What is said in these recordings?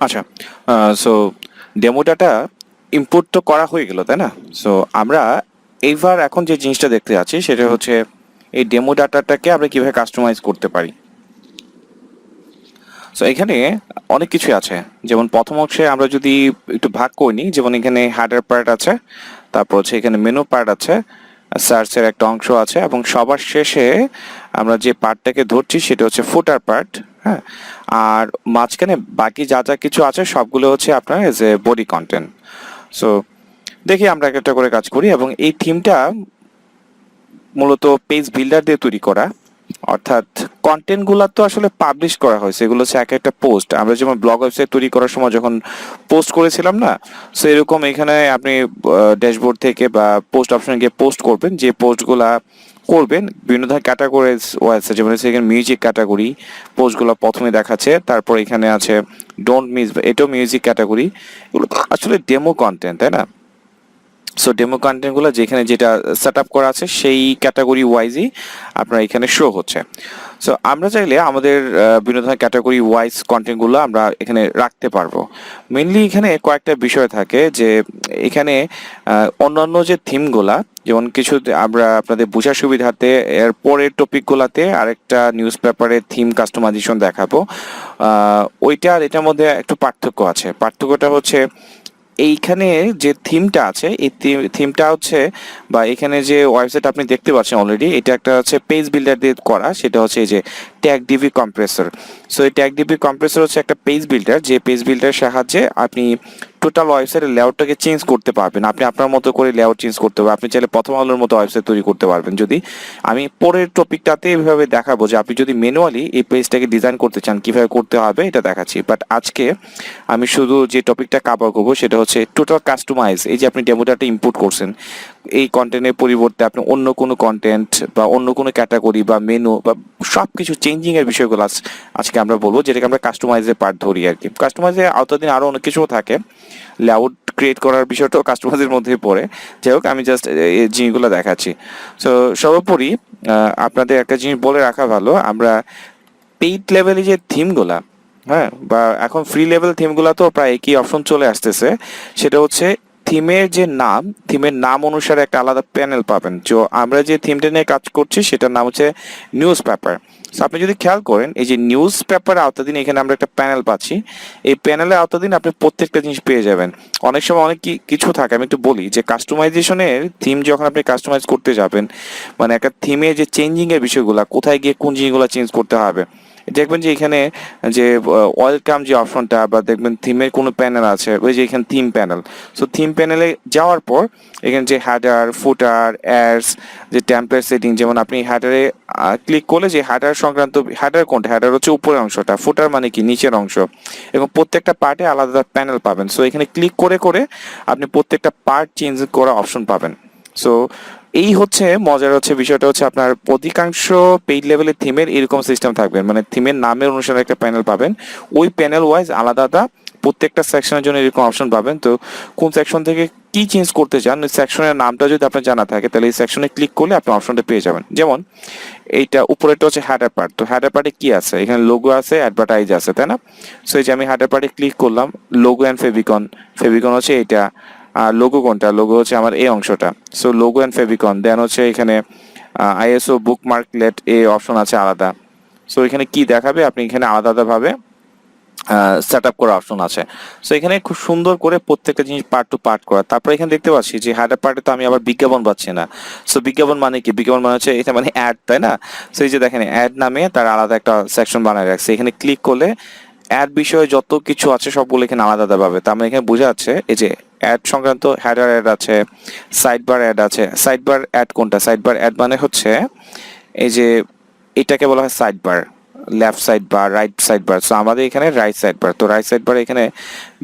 আচ্ছা, so demo data input তো করা হয়ে গেল, তাই না? সো আমরা এইবার এখন যে জিনিসটা দেখতে যাচ্ছি সেটা হচ্ছে এই ডেমো ডাটাটাকে আমরা কিভাবে কাস্টমাইজ করতে পারি। সো এখানে অনেক কিছু আছে, যেমন প্রথম অংশে আমরা যদি একটু ভাগ করে নিই, যেমন এখানে হার্ডওয়্যার পার্ট আছে, তারপর হচ্ছে এখানে মেনু পার্ট আছে, সার্চের একটা অংশ আছে, এবং সবার শেষে আমরা যে পার্টটাকে ধরছি সেটা হচ্ছে ফুটার পার্ট। হ্যাঁ, আর মাঝখানে বাকি যা যা কিছু আছে সবগুলো হচ্ছে আপনার as a body content. So দেখি আমরা একটা করে কাজ করি, এবং এই থিমটা মূলত পেজ বিল্ডার দিয়ে তৈরি করা, অর্থাৎ কন্টেন্ট গুলা তো আসলে পাবলিশ করা হয়েছে, এগুলো হচ্ছে এক একটা পোস্ট। আমরা যেমন ব্লগ ওয়েবসাইট তৈরি করার সময় যখন পোস্ট করেছিলাম না, সো এরকম এখানে আপনি ড্যাশবোর্ড থেকে বা পোস্ট অপশনে গিয়ে পোস্ট করবেন, যে পোস্টগুলা করবেন বিভিন্ন ধরনের ক্যাটাগরিজ আছে, যেমন হচ্ছে এখানে মিউজিক ক্যাটাগরি পোস্টগুলো প্রথমে দেখাচ্ছে, তারপর এখানে আছে ডোন্ট মিস, এটাও মিউজিক ক্যাটাগরি। এগুলো আসলে ডেমো কন্টেন্ট, তাই না? সো ডেমো কন্টেন্টগুলো যেখানে যেটা সেট আপ করা আছে সেই ক্যাটাগরি ওয়াইজই আপনার এখানে শো হচ্ছে। সো আমরা চাইলে আমাদের বিভিন্ন ধরনের ক্যাটাগরি ওয়াইজ কন্টেন্টগুলো আমরা এখানে রাখতে পারবো। মেনলি এখানে কয়েকটা বিষয় থাকে, যে এখানে অন্যান্য যে থিমগুলা, যেমন কিছু আমরা আপনাদের বোঝার সুবিধার্থে এর পরের টপিকগুলোতে আরেকটা নিউজ পেপারের থিম কাস্টমাইজেশন দেখাবো। ওইটা আর এটার মধ্যে একটু পার্থক্য আছে। পার্থক্যটা হচ্ছে এইখানে যে থিমটা আছে, এই থিমটা হচ্ছে বা এখানে যে ওয়েবসাইট আপনি দেখতে পাচ্ছেন অলরেডি, এটা একটা হচ্ছে পেজ বিল্ডার দিয়ে করা, সেটা হচ্ছে এই যে ট্যাগ ডিবি কম্প্রেসর। সো এই ট্যাগ ডিবি কম্প্রেসর হচ্ছে একটা পেজ বিল্ডার, যে পেজ বিল্ডারের সাহায্যে আপনি টোটাল ওয়েবসাইটের লেআউটটাকে চেঞ্জ করতে পারবেন। আপনি আপনার মতো করে লেআউট চেঞ্জ করতে পারবেন। আপনি চাইলে প্রথম আলোর মতো ওয়েবসাইট তৈরি করতে পারবেন। যদি আমি পরের টপিকটাতে এভাবে দেখাবো যে আপনি যদি ম্যানুয়ালি এই পেজটাকে ডিজাইন করতে চান কিভাবে করতে হবে এটা দেখাচ্ছি, বাট আজকে আমি শুধু যে টপিকটা কভার করবো সেটা হচ্ছে টোটাল কাস্টমাইজ। এই যে আপনি ডেমো ডাটা ইনপুট করছেন, এই কন্টেন্টের পরিবর্তে আপনি অন্য কোনো কন্টেন্ট বা অন্য কোনো ক্যাটাগরি বা মেনু বা সব কিছু চেঞ্জিং এর বিষয়গুলো আজকে আমরা বলবো, যেটাকে আমরা কাস্টমাইজের পার্ট ধরি আর কি। কাস্টমাইজের আওতাধীন আরো অনেক কিছুও থাকে, লেআউট ক্রিয়েট করার বিষয়টাও কাস্টমাইজের মধ্যে পড়ে। যাই হোক, আমি জাস্ট এই জিনিসগুলো দেখাচ্ছি। সো সর্বোপরি আপনাদের একটা জিনিস বলে রাখা ভালো, আমরা পেইড লেভেলে যে থিমগুলা, হ্যাঁ, বা এখন ফ্রি লেভেল থিমগুলা তো প্রায় একই অপশন চলে আসতেছে, সেটা হচ্ছে থিমের যে নাম, থিমের নাম অনুসারে একটা আলাদা প্যানেল পাবেন। তো আমরা যে থিমটা নিয়ে কাজ করছি সেটার নাম হচ্ছে নিউজ পেপার। আপনি যদি খেয়াল করেন, এই যে নিউজ পেপার আওতাধীন এখানে আমরা একটা প্যানেল পাচ্ছি। এই প্যানেলের আওতাধীন আপনি প্রত্যেকটা জিনিস পেয়ে যাবেন। অনেক সময় অনেক কিছু থাকে, আমি একটু বলি যে কাস্টমাইজেশনের থিম যখন আপনি কাস্টমাইজ করতে যাবেন, মানে একটা থিমে যে চেঞ্জিং এর বিষয়গুলো, কোথায় গিয়ে কোন জিনিসগুলো চেঞ্জ করতে হবে, দেখবেন যে এখানে যে ওয়েলকাম যে অপশনটা, বা দেখবেন থিমের কোনো প্যানেল আছে, ওই যে এখানে থিম প্যানেল। সো থিম প্যানেলে যাওয়ার পর এখানে যে হেডার, ফুটার, অ্যাডস, যে টেমপ্লেট সেটিং, যেমন আপনি হেডারে ক্লিক করলে যে হেডার সংক্রান্ত, হেডার কোনটা, হেডার হচ্ছে উপরের অংশটা, ফুটার মানে কি নিচের অংশ, এবং প্রত্যেকটা পার্টে আলাদা প্যানেল পাবেন। সো এখানে ক্লিক করে করে আপনি প্রত্যেকটা পার্ট চেঞ্জ করা অপশন পাবেন। সো এই হচ্ছে মজার হচ্ছে বিষয়টা হচ্ছে আপনার অধিকাংশ পেইড লেভেলের থিমের এরকম সিস্টেম থাকবে, মানে থিমের নামের অনুসারে একটা প্যানেল পাবেন, ওই প্যানেল ওয়াইজ আলাদা আলাদা প্রত্যেকটা সেকশনের জন্য এরকম অপশন পাবেন। তো কোন সেকশন থেকে কি চেঞ্জ করতে চান, ওই সেকশনের নামটা যদি আপনার জানা থাকে তাহলে এই সেকশনে ক্লিক করলে আপনি অপশনটা পেয়ে যাবেন। যেমন এইটা উপরেরটা হচ্ছে হেডার পার্ট। তো হেডার পার্টে কি আছে, এখানে লোগো আছে, অ্যাডভার্টাইজ আছে, তাই না? সো এই যে আমি হেডার পার্টে ক্লিক করলাম, লোগো অ্যান্ড ফেভিকন, ফেভিকন হচ্ছে এইটা। আর লোগো কোনটা, লোগো হচ্ছে আমার এই অংশটা। সো লোগো অ্যান্ড ফেভিকন, দেন হচ্ছে এখানে আইএসও বুকমার্কলেট এই অপশন আছে আলাদা। সো এখানে কি দেখাবে, আপনি এখানে আলাদা আলাদাভাবে সেট আপ করার অপশন আছে। সো এখানে খুব সুন্দর করে প্রত্যেকটা জিনিস পার্ট টু পার্ট করা। তারপর এখানে দেখতে পাচ্ছি যে হেডার পার্টে তো আমি আবার বিজ্ঞাপন পাচ্ছি না। সো বিজ্ঞাপন মানে কি, বিজ্ঞাপন মানে হচ্ছে এটা মানে অ্যাড, তাই না? সো এই যে দেখেন অ্যাড নামে তার আলাদা একটা সেকশন বানায় রাখছে, এখানে ক্লিক করলে অ্যাড বিষয়ে যত কিছু আছে সবগুলো এখানে আলাদা আলাদা পাবে। তার মানে এখানে বোঝা যাচ্ছে এই যে অ্যাড সংক্রান্ত হেডার অ্যাড আছে, সাইড বার অ্যাড আছে। সাইড বার অ্যাড কোনটা, সাইড বার অ্যাড মানে হচ্ছে এই যে এটাকে বলা হয় side bar, left side bar, right side bar. So আমাদের এখানে রাইট সাইড বার। তো রাইট সাইড বার এখানে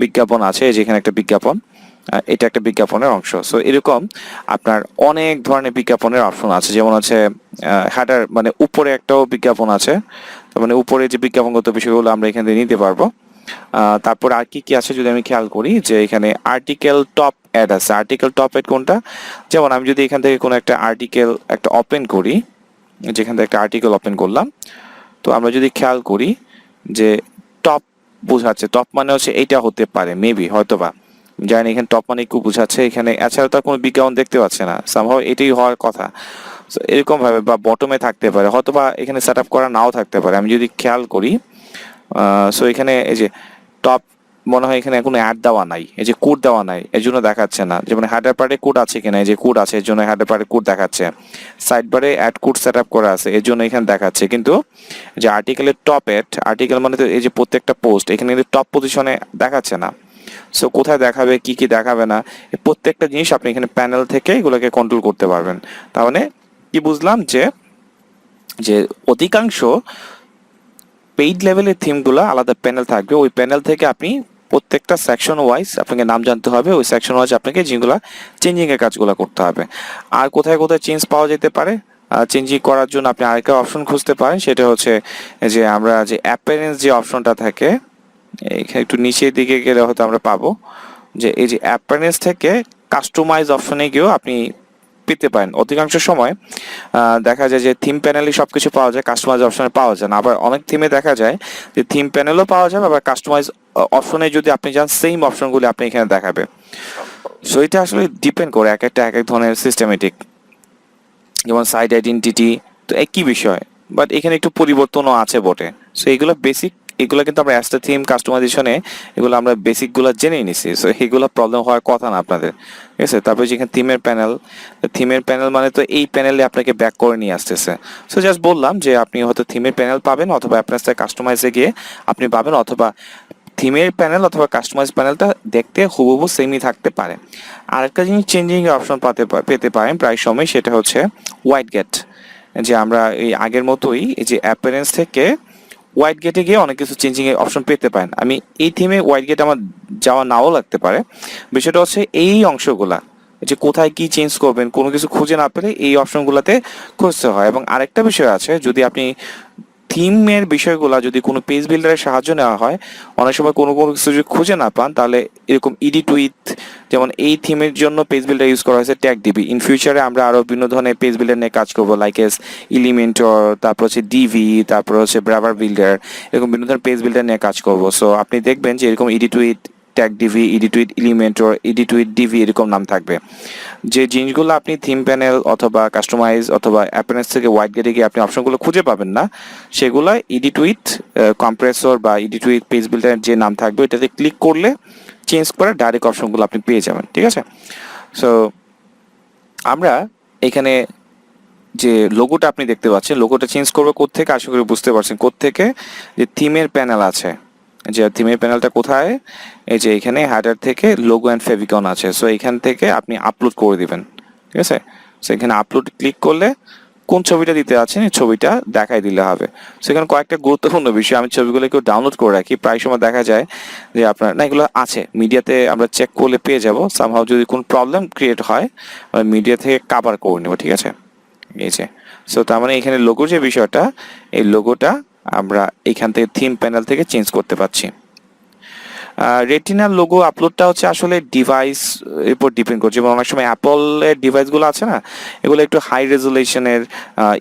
বিজ্ঞাপন আছে, এই যে এখানে একটা বিজ্ঞাপন, এটা একটা বিজ্ঞাপনের অংশ। সো এরকম আপনার অনেক ধরনের বিজ্ঞাপনের অপশন আছে, যেমন হচ্ছে হেডার মানে উপরে একটাও বিজ্ঞাপন আছে, মানে উপরে যে বিজ্ঞাপনগত বিষয়গুলো আমরা এখান থেকে নিতে পারবো। তারপর আর কি কি আছে যদি আমি খেয়াল করি, যে এখানে আর্টিকেল টপ অ্যাড আছে। আর্টিকেল টপ অ্যাড কোনটা, যেমন আমি যদি এখান থেকে কোনো একটা আর্টিকেল একটা ওপেন করি, যেখান থেকে একটা আর্টিকেল ওপেন করলাম, তো আমরা যদি খেয়াল করি যে টপ বোঝাচ্ছে, টপ মানে হচ্ছে এইটা হতে পারে মেবি, হয়তোবা জানি এখানে টপ মানে কি বোঝাচ্ছে এখানে, এছাড়া তো কোনো বিজ্ঞাপন দেখতে পাচ্ছে না, সামহাও এটাই হওয়ার কথা। So, এরকম ভাবে বা বটমে থাকতে পারে, হয়তোবা এখানে সেট আপ করা নাও থাকতে পারে। আমি যদি খেয়াল করি, সো এখানে এই যে টপ মনে হয় এখানে কোনো অ্যাড দেওয়া নাই, এই যে কোড দেওয়া নাই, এই জন্য দেখাচ্ছে না। যেমন হেডার পার্টে কোড আছে কিনা, এই যে কোড আছে এর জন্য হেডার পার্টে কোড দেখাচ্ছে। সাইড বারে অ্যাড কোড সেট আপ করা আছে এর জন্য এখানে দেখাচ্ছে, কিন্তু যে আর্টিকেলের টপ এড, আর্টিকেল মানে তো এই যে প্রত্যেকটা পোস্ট এখানে কিন্তু টপ পজিশনে দেখাচ্ছে না। সো কোথায় দেখাবে, কি কি দেখাবে না, এই প্রত্যেকটা জিনিস আপনি এখানে প্যানেল থেকে এগুলোকে কন্ট্রোল করতে পারবেন। তার মানে কি বুঝলাম, যে যে অধিকাংশ পেইড লেভেলের থিমগুলো আলাদা প্যানেল থাকবে, ওই প্যানেল থেকে আপনি প্রত্যেকটা সেকশন ওয়াইজ আপনাকে নাম জানতে হবে, ওই সেকশন ওয়াইজ আপনাকে যেগুলো চেঞ্জিং এর কাজগুলো করতে হবে। আর কোথায় কোথায় চেঞ্জ পাওয়া যেতে পারে, চেঞ্জিং করার জন্য আপনি আরেকটা অপশন খুঁজতে পারেন, সেটা হচ্ছে যে আমরা যে অ্যাপিয়ারেন্স যে অপশনটা থাকে, এখানে একটু নিচের দিকে গেলে হয়তো আমরা পাবো যে এই যে অ্যাপিয়ারেন্স থেকে কাস্টমাইজ অপশনে গিয়েও আপনি পেতে পারেন। অধিকাংশ সময় দেখা যায় যে থিম প্যানেলে সবকিছু পাওয়া যায়, কাস্টমাইজ অপশনে পাওয়া যায় না। আবার অনেক থিমে দেখা যায় যে থিম প্যানেলও পাওয়া যাবে, আবার কাস্টমাইজ অপশনে যদি আপনি যান সেম অপশনগুলি আপনি এখানে দেখাবে। সো এটা আসলে ডিপেন্ড করে এক একটা এক এক ধরনের সিস্টেমেটিক, যেমন সাইট আইডেন্টিটি তো একই বিষয়, বাট এখানে একটু পরিবর্তনও আছে বটে। সো এগুলো বেসিক, এগুলো কিন্তু আমরা অ্যাস্টা থিম কাস্টমাইজেশনে এগুলো আমরা বেসিকগুলো জেনেই নিছি। সো এগুলো প্রবলেম হওয়ার কথা না আপনাদের, ঠিক আছে। তারপরে যেখানে থিমের প্যানেল, থিমের প্যানেল মানে তো এই প্যানেলে আপনাকে ব্যাক করে নিয়ে আসতেছে। সো জাস্ট বললাম যে আপনি হয়তো থিমের প্যানেল পাবেন, অথবা আপনার কাস্টমাইজে গিয়ে আপনি পাবেন, অথবা থিমের প্যানেল অথবা কাস্টমাইজ প্যানেলটা দেখতে হুবহু সেমই থাকতে পারে। আরেকটা জিনিস চেঞ্জিং এর অপশন পেতে পারেন প্রায় সময়, সেটা হচ্ছে হোয়াইট গেট। যে আমরা এই আগের মতোই এই যে অ্যাপিয়ারেন্স থেকে হোয়াইট গেটে গিয়ে অনেক কিছু চেঞ্জিং এর অপশন পেতে পারেন। আমি এই থিমে হোয়াইট গেট আমার যাওয়া নাও লাগতে পারে, বিষয়টা হচ্ছে এই অংশগুলা যে কোথায় কি চেঞ্জ করবেন কোনো কিছু খুঁজে না পেলে এই অপশনগুলোতে খুঁজতে হয়। এবং আরেকটা বিষয় আছে, যদি আপনি থিমের বিষয়গুলো যদি কোনো পেজ বিল্ডারের সাহায্য নেওয়া হয়, অনেক সময় কোনো কোনো কিছু যদি খুঁজে না পান, তাহলে এরকম এডিট উইথ, যেমন এই থিমের জন্য পেজ বিল্ডার ইউজ করা হয়েছে ট্যাগ ডিবি। ইন ফিউচারে আমরা আরো বিভিন্ন ধরনের পেজ বিল্ডার নিয়ে কাজ করবো, লাইক এস এলিমেন্টর, তারপর হচ্ছে ডিভি, তারপর হচ্ছে ব্রাভার বিল্ডার, এরকম বিভিন্ন ধরনের পেজ বিল্ডার নিয়ে কাজ করবো। সো আপনি দেখবেন যে এরকম edit with tag Divi, edit with Elementor, edit with Divi এরকম নাম থাকবে। যে জিনিসগুলো আপনি থিম প্যানেল অথবা কাস্টমাইজ অথবা অ্যাপিয়ারেন্স থেকে হোয়াইট গেটে গিয়ে আপনি অপশনগুলো খুঁজে পাবেন না, সেগুলো এডিট উইথ কম্প্রেসর বা এডিট উইথ পেজ বিল্ডারের যে নাম থাকবে এটাতে ক্লিক করলে চেঞ্জ করে ডাইরেক্ট অপশনগুলো আপনি পেয়ে যাবেন, ঠিক আছে। সো আমরা এখানে যে লোগোটা আপনি দেখতে পাচ্ছেন, লোগোটা চেঞ্জ করবো কোত্থেকে, আশা করি বুঝতে পারছেন কোত্থেকে, যে থিমের প্যানেল আছে, যে থিমের প্যানেলটা কোথায়, এই যে এখানে হেডার থেকে লোগো অ্যান্ড ফেভিকন আছে। সো এখান থেকে আপনি আপলোড করে দিবেন, ঠিক আছে। সো এখানে আপলোড ক্লিক করলে কোন ছবিটা দিতে আছেন এই ছবিটা দেখাই দিলে হবে। সেখানে কয়েকটা গুরুত্বপূর্ণ বিষয়, আমি ছবিগুলো একটু ডাউনলোড করে রাখি, প্রায় সময় দেখা যায় যে আপনার না এগুলো আছে মিডিয়াতে, আমরা চেক করলে পেয়ে যাব। সামহাও যদি কোনো প্রবলেম ক্রিয়েট হয় মিডিয়া থেকে কাভার করে নেব, ঠিক আছে। এই যে সো তার মানে এখানে লোগোর যে বিষয়টা, এই লোগোটা আমরা এখান থেকে থিম প্যানেল থেকে চেঞ্জ করতে পারছি। রেটিনার লোগো আপলোডটা হচ্ছে আসলে ডিভাইস এর উপর ডিপেন্ড করছে, যেমন অনেক সময় অ্যাপলের ডিভাইসগুলো আছে না, এগুলো একটু হাই রেজুলেশনের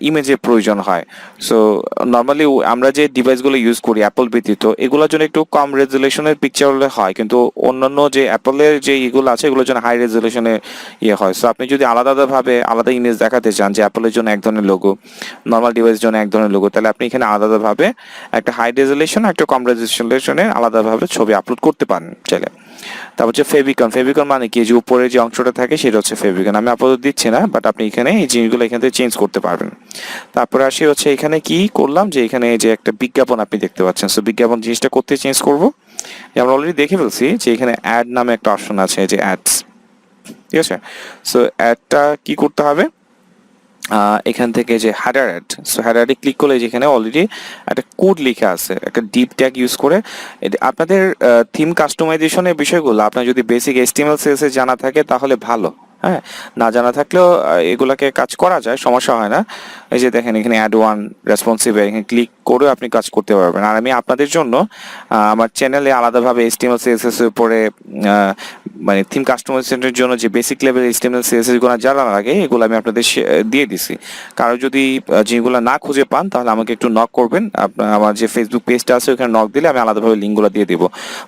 ইমেজের প্রয়োজন হয়। সো নর্মালি আমরা যে ডিভাইসগুলো ইউজ করি অ্যাপল ব্যতীত, এগুলোর জন্য একটু কম রেজুলেশনের পিকচার হলে হয়, কিন্তু অন্যান্য যে অ্যাপলের যে ইগুলো আছে এগুলোর জন্য হাই রেজুলেশনের ইয়ে হয়। সো আপনি যদি আলাদাভাবে আলাদা ইমেজ দেখাতে চান, যে অ্যাপলের জন্য এক ধরনের লোগো, নর্মাল ডিভাইসের জন্য এক ধরনের লোগো, তাহলে আপনি এখানে আলাদাভাবে একটা হাই রেজুলেশন একটা কম রেজুলেশনের আলাদাভাবে ছবি আপলোড করতে পারেন চাইলে। তারপর হচ্ছে ফেভিকন। ফেভিকন মানে কি, যে উপরে যে অংশটা থাকে সেটা হচ্ছে ফেভিকন। আমি আপাতত দিচ্ছি না, বাট আপনি এখানে এই জিনিসগুলো এখান থেকে চেঞ্জ করতে পারবেন। তারপরে আসি হচ্ছে এখানে কি করলাম, যে এখানে যে একটা বিজ্ঞাপন আপনি দেখতে পাচ্ছেন, সো বিজ্ঞাপন জিনিসটা করতে চেঞ্জ করব। আমরা অলরেডি দেখে ফেলছি যে এখানে অ্যাড নামে একটা অপশন আছে, যে অ্যাডস, ঠিক আছে। সো অ্যাডটা কি করতে হবে, এখান থেকে যে হেডার অ্যাড, সো হেডারে ক্লিক করলে যেখানে অলরেডি একটা কোড লেখা আছে, একটা ডিপ ট্যাগ ইউজ করে আপনাদের থিম কাস্টমাইজেশনের বিষয়গুলো আপনার যদি বেসিক HTML CSS জানা থাকে তাহলে ভালো, হ্যাঁ, না জানা থাকলেও এগুলাকে কাজ করা যায়, সমস্যা হয় না। এই যে দেখেন এখানে অ্যাড ওয়ান রেসপন্সিভ, এখানে ক্লিক করেও আপনি কাজ করতে পারবেন। আর আমি আপনাদের জন্য আমার চ্যানেলে আলাদাভাবে HTML CSS এর উপরে মানে থিম কাস্টমাইজেশনের জন্য যে বেসিক লেভেল HTML CSS গুলো জানা লাগে এগুলো আমি আপনাদের দিয়ে দিছি। কারো যদি যেগুলো না খুঁজে পান তাহলে আমাকে একটু নক করবেন। আপনার আমার যে ফেসবুক পেজটা আছে ওখানে নক দিলে আমি আলাদাভাবে লিঙ্কগুলো দিয়ে দিব।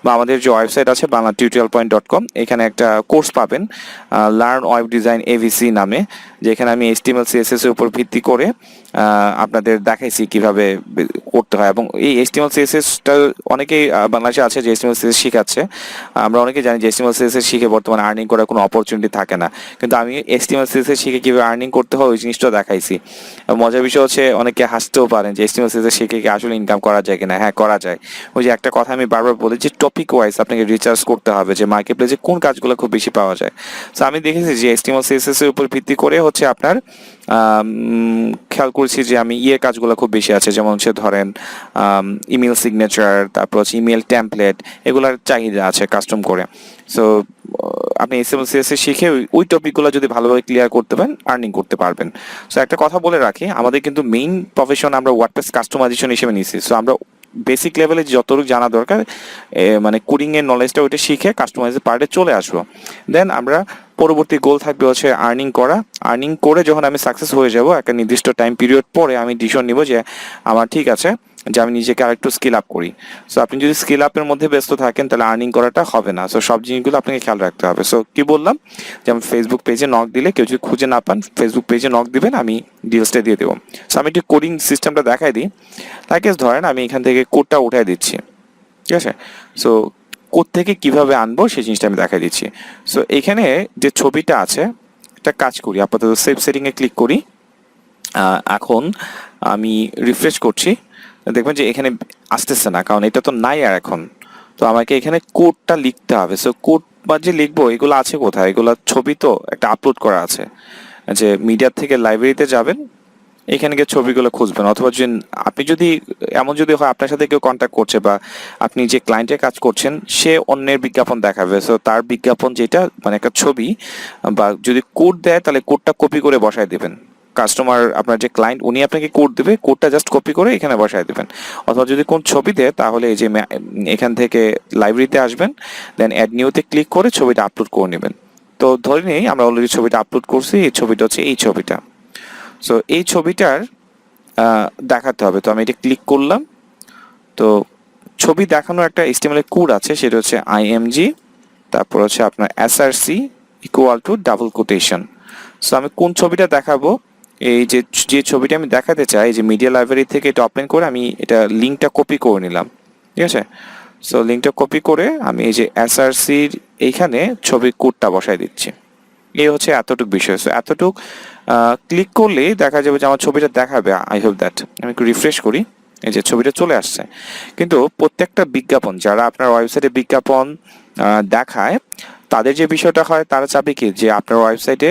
বা আমাদের যে ওয়েবসাইট আছে banglaTutorial.com, এখানে একটা কোর্স পাবেন লার্ন ওয়েব ডিজাইন AVC নামে, যেখানে আমি HTML CSS এর উপর ভিত্তি করে আপনাদের দেখাইছি কিভাবে করতে হয়। এবং এই HTML CSS টা অনেকেই বাংলাদেশে আছে যে HTML CSS শিখাচ্ছে। আমরা অনেকেই জানি যে HTML CSS শিখে বর্তমানে আর্নিং করার কোনো অপরচুনিটি থাকে না, কিন্তু আমি HTML CSS শিখে কিভাবে আর্নিং করতে হয় ওই জিনিসটা দেখাইছি। মজার বিষয় হচ্ছে অনেকে হাসতেও পারেন যে HTML CSS শিখে কি আসলে ইনকাম করা যায় কিনা। হ্যাঁ, করা যায়। ওই যে একটা কথা আমি বারবার বলি যে টপিক ওয়াইজ আপনাকে রিসার্চ করতে হবে যে মার্কেট প্লেসে কোন কাজগুলো খুব বেশি পাওয়া যায়। তো আমি দেখেছি যে HTML CSS এর উপর ভিত্তি করে হচ্ছে আপনার খেয়াল করেছি যে আমি কাজগুলো খুব বেশি আছে, যেমন হচ্ছে ধরেন ইমেল সিগনেচার, তারপর হচ্ছে ইমেল টেমপ্লেট, এগুলার চাহিদা আছে কাস্টম করে। সো আপনি HTML CSS শিখে ওই টপিকগুলো যদি ভালোভাবে ক্লিয়ার করতে পারেন আর্নিং করতে পারবেন। সো একটা কথা বলে রাখি, আমাদের কিন্তু মেইন প্রফেশন আমরা ওয়ার্ডপ্রেস কাস্টমাইজেশন হিসেবে নিয়েছি। সো আমরা বেসিক লেভেলে যতটুকু জানা দরকার মানে কোডিং এর নলেজটা ওইটা শিখে কাস্টমাইজের পার্টে চলে আসবো। দেন আমরা পরবর্তী গোল থাকবে হচ্ছে আর্নিং করা। আর্নিং করে যখন আমি সাকসেস হয়ে যাব একটা নির্দিষ্ট টাইম পিরিয়ড পরে আমি ডিসিশন নিব যে আমার ঠিক আছে যে আমি নিজেকে আরেকটু স্কিল আপ করি। সো আপনি যদি স্কিল আপের মধ্যে ব্যস্ত থাকেন তাহলে আর্নিং করাটা হবে না। সো সব জিনিসগুলো আপনাকে খেয়াল রাখতে হবে। সো কি বললাম, যেমন ফেসবুক পেজে নক দিলে কেউ যদি খুঁজে না পান ফেসবুক পেজে নক দিবেন, আমি ডিটেলসটা দিয়ে দেবো। সো আমি একটু কোডিং সিস্টেমটা দেখাই দিই। তাকে ধরেন আমি এখান থেকে কোডটা উঠাই দিচ্ছি, ঠিক আছে। সো কোড থেকে কিভাবে আনবো সেই জিনিসটা আমি দেখাই দিচ্ছি। সো এখানে যে ছবিটা আছে একটা কাজ করি, আপাতত সেভ সেটিংয়ে ক্লিক করি। এখন আমি রিফ্রেশ করছি, দেখবেন যে এখানে আসতেছে না, কারণ এটা তো নাই আর এখন। তো আমাকে এখানে কোডটা লিখতে হবে। সো কোড বা যে লিখবো এগুলো আছে কোথায়, এগুলো ছবি তো একটা আপলোড করা আছে, যে মিডিয়া থেকে লাইব্রেরিতে যাবেন, এখানে গিয়ে ছবিগুলো খুঁজবেন। অথবা আপনি যদি এমন যদি হয় আপনার সাথে কেউ কন্ট্যাক্ট করছে বা আপনি যে ক্লায়েন্টের কাজ করছেন সে অন্যের বিজ্ঞাপন দেখাবে, সো তার বিজ্ঞাপন যেটা মানে একটা ছবি বা যদি কোড দেয় তাহলে কোডটা কপি করে বসায় দেবেন। কাস্টমার আপনার যে ক্লায়েন্ট উনি আপনাকে কোড দেবে, কোডটা জাস্ট কপি করে এখানে বসায় দেবেন। অথবা যদি কোন ছবি দেয় তাহলে এই যে এখান থেকে লাইব্রেরিতে আসবেন, দেন অ্যাড নিউতে ক্লিক করে ছবিটা আপলোড করে নেবেন। তো ধরে নিই আমরা অলরেডি ছবিটা আপলোড করছি, এই ছবিটা হচ্ছে এই ছবিটা। সো এই ছবিটার দেখাতে হবে। তো আমি এটা ক্লিক করলাম। তো ছবি দেখানোর একটা HTML কোড আছে, সেটা হচ্ছে IMG, তারপর হচ্ছে আপনার SRC equal to double quotation. So আমি কোন ছবিটা দেখাবো, এই যে যে ছবিটা আমি দেখাতে চাই যে মিডিয়া লাইব্রেরি থেকে এটা ওপেন করে আমি এটা লিঙ্কটা কপি করে নিলাম, ঠিক আছে। সো লিঙ্কটা কপি করে আমি এই যে SRCর এইখানে ছবির কোডটা বসাই দিচ্ছি। এই হচ্ছে এতটুক বিষয়। সো এতটুক ক্লিক করলেই দেখা যাবে যে আমার ছবিটা দেখাবে। আই হোপ দ্যাট আমি একটু রিফ্রেশ করি, এই যে ছবিটা চলে আসছে। কিন্তু প্রত্যেকটা বিজ্ঞাপন যারা আপনার ওয়েবসাইটে বিজ্ঞাপন দেখায় তাদের যে বিষয়টা হয় তারা চাবে কি যে আপনার ওয়েবসাইটে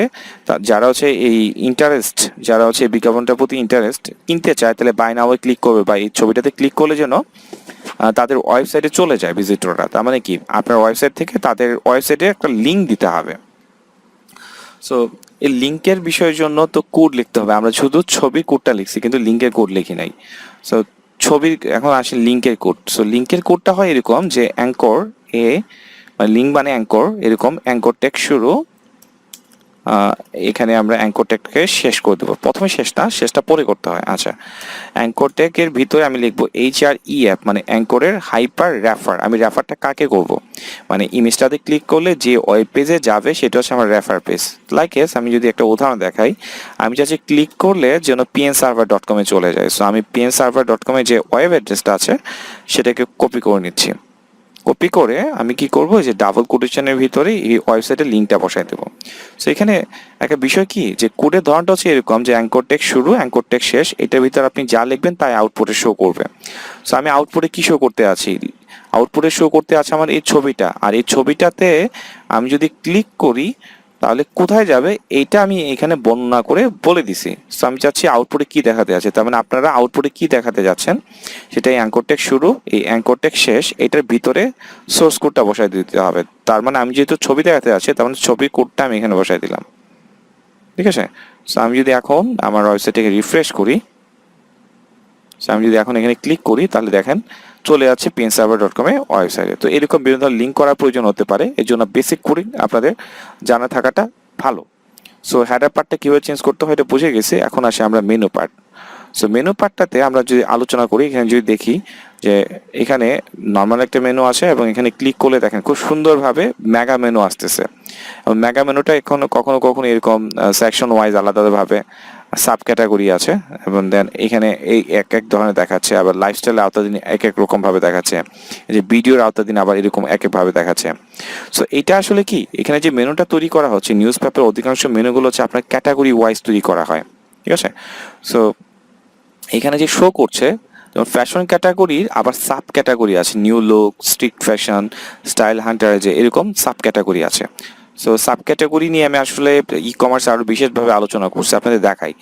যারা হচ্ছে এই ইন্টারেস্ট, যারা হচ্ছে বিজ্ঞাপনটার প্রতি ইন্টারেস্ট কিনতে চায় তাহলে বাই নাও ক্লিক করবে বা এই ছবিটাতে ক্লিক করলে যেন তাদের ওয়েবসাইটে চলে যায় ভিজিটররা। তার মানে কি আপনার ওয়েবসাইট থেকে তাদের ওয়েবসাইটে একটা লিঙ্ক দিতে হবে। সো এই লিঙ্কের বিষয়ের জন্য তো কোড লিখতে হবে। আমরা শুধু ছবির কোডটা লিখছি কিন্তু লিঙ্কের কোড লিখি নাই। সো ছবির এখন আসে লিঙ্কের কোড। সো লিঙ্কের কোডটা হয় এরকম যে অ্যাঙ্কর মানে লিঙ্ক মানে অ্যাঙ্কর, এরকম অ্যাঙ্কর টেক শুরু, এখানে আমরা অ্যাঙ্কর টেককে শেষ করে দেবো। প্রথমে শেষটা পরে করতে হয়। আচ্ছা, অ্যাঙ্কর টেকের ভিতরে আমি লিখবো HREF মানে অ্যাঙ্করের হাইপার রেফার। আমি রেফারটা কাকে করব, মানে ইমেজটাতে ক্লিক করলে যে ওয়েব পেজে যাবে সেটা হচ্ছে আমার রেফার পেজ। লাইক এস আমি যদি একটা উদাহরণ দেখাই, আমি চাচ্ছি ক্লিক করলে যেন pnserver.com এ চলে যায়। সো আমি pnserver.com এ যে ওয়েব অ্যাড্রেসটা আছে সেটাকে কপি করে নিচ্ছি। কপি করে আমি কি করব, যে ডাবল কোটেশনের ভিতরে এই ওয়েবসাইটের লিঙ্কটা বসাই দেবো। সো এখানে একটা বিষয় কি যে কোডের ধরনটা হচ্ছে এরকম যে অ্যাঙ্কর টেক শুরু অ্যাঙ্কর টেক শেষ, এটার ভিতরে আপনি যা লিখবেন তাই আউটপুটে শো করবে। সো আমি আউটপুটে কি শো করতে আছি, আউটপুটে শো করতে আছে আমার এই ছবিটা। আর এই ছবিটাতে আমি যদি ক্লিক করি তাহলে কোথায় যাবে এইটা আমি এখানে বর্ণনা করে বলে দিছি। সো আমি চাচ্ছি আউটপুটে কি দেখাতে আছে, তার মানে আপনারা আউটপুটে কি দেখাতে যাচ্ছেন সেটাই অ্যাঙ্কর টেক শুরু এই অ্যাঙ্কর টেক শেষ, এটার ভিতরে সোর্স কোডটা বসাই দিতে হবে। তার মানে আমি যেহেতু ছবি দেখাতে যাচ্ছি, তার মানে ছবির কোডটা আমি এখানে বসাই দিলাম, ঠিক আছে। সো আমি যদি এখন আমার ওয়েবসাইটটাকে রিফ্রেশ করি, সো আমি যদি এখন এখানে ক্লিক করি, তাহলে দেখেন চলে যাচ্ছে pinserver.com এ ওয়েবসাইটে। তো এরকম বিভিন্ন ধরনের লিঙ্ক করার প্রয়োজন হতে পারে, এর জন্য বেসিক কোডিং আপনাদের জানা থাকাটা ভালো। সো হেডার পার্টটা কীভাবে চেঞ্জ করতে হয় এটা বুঝে গেছি। এখন আসে আমরা মেনু পার্ট। সো মেনু পার্টটাতে আমরা যদি আলোচনা করি, এখানে যদি দেখি যে এখানে নর্মাল একটা মেনু আছে এবং এখানে ক্লিক করলে দেখেন খুব সুন্দরভাবে মেগা মেনু আসতেছে। এবং মেগা মেনুটা এখন কখনো কখনো এরকম সেকশন ওয়াইজ আলাদাভাবে সাব ক্যাটাগরি আছে, এবং দেন এখানে এই এক এক ধরনের দেখাচ্ছে, আবার লাইফস্টাইলের আওতাধীন এক এক রকমভাবে দেখাচ্ছে, এই যে ভিডিওর আওতাধীন আবার এরকম এক একভাবে দেখাচ্ছে। সো এটা আসলে কি, এখানে যে মেনুটা তৈরি করা হচ্ছে, নিউজ পেপার অধিকাংশ মেনুগুলো হচ্ছে আপনার ক্যাটাগরি ওয়াইজ তৈরি করা হয়, ঠিক আছে। সো এখানে যে শো করছে, যেমন ফ্যাশন ক্যাটাগরির আবার সাব ক্যাটাগরি আছে, new look, strict fashion, style Hunter, যে এরকম সাব ক্যাটাগরি আছে। সো সাব ক্যাটাগরি নিয়ে আমি আসলে ই কমার্স আরও বিশেষভাবে আলোচনা করছি, আপনাদের দেখাই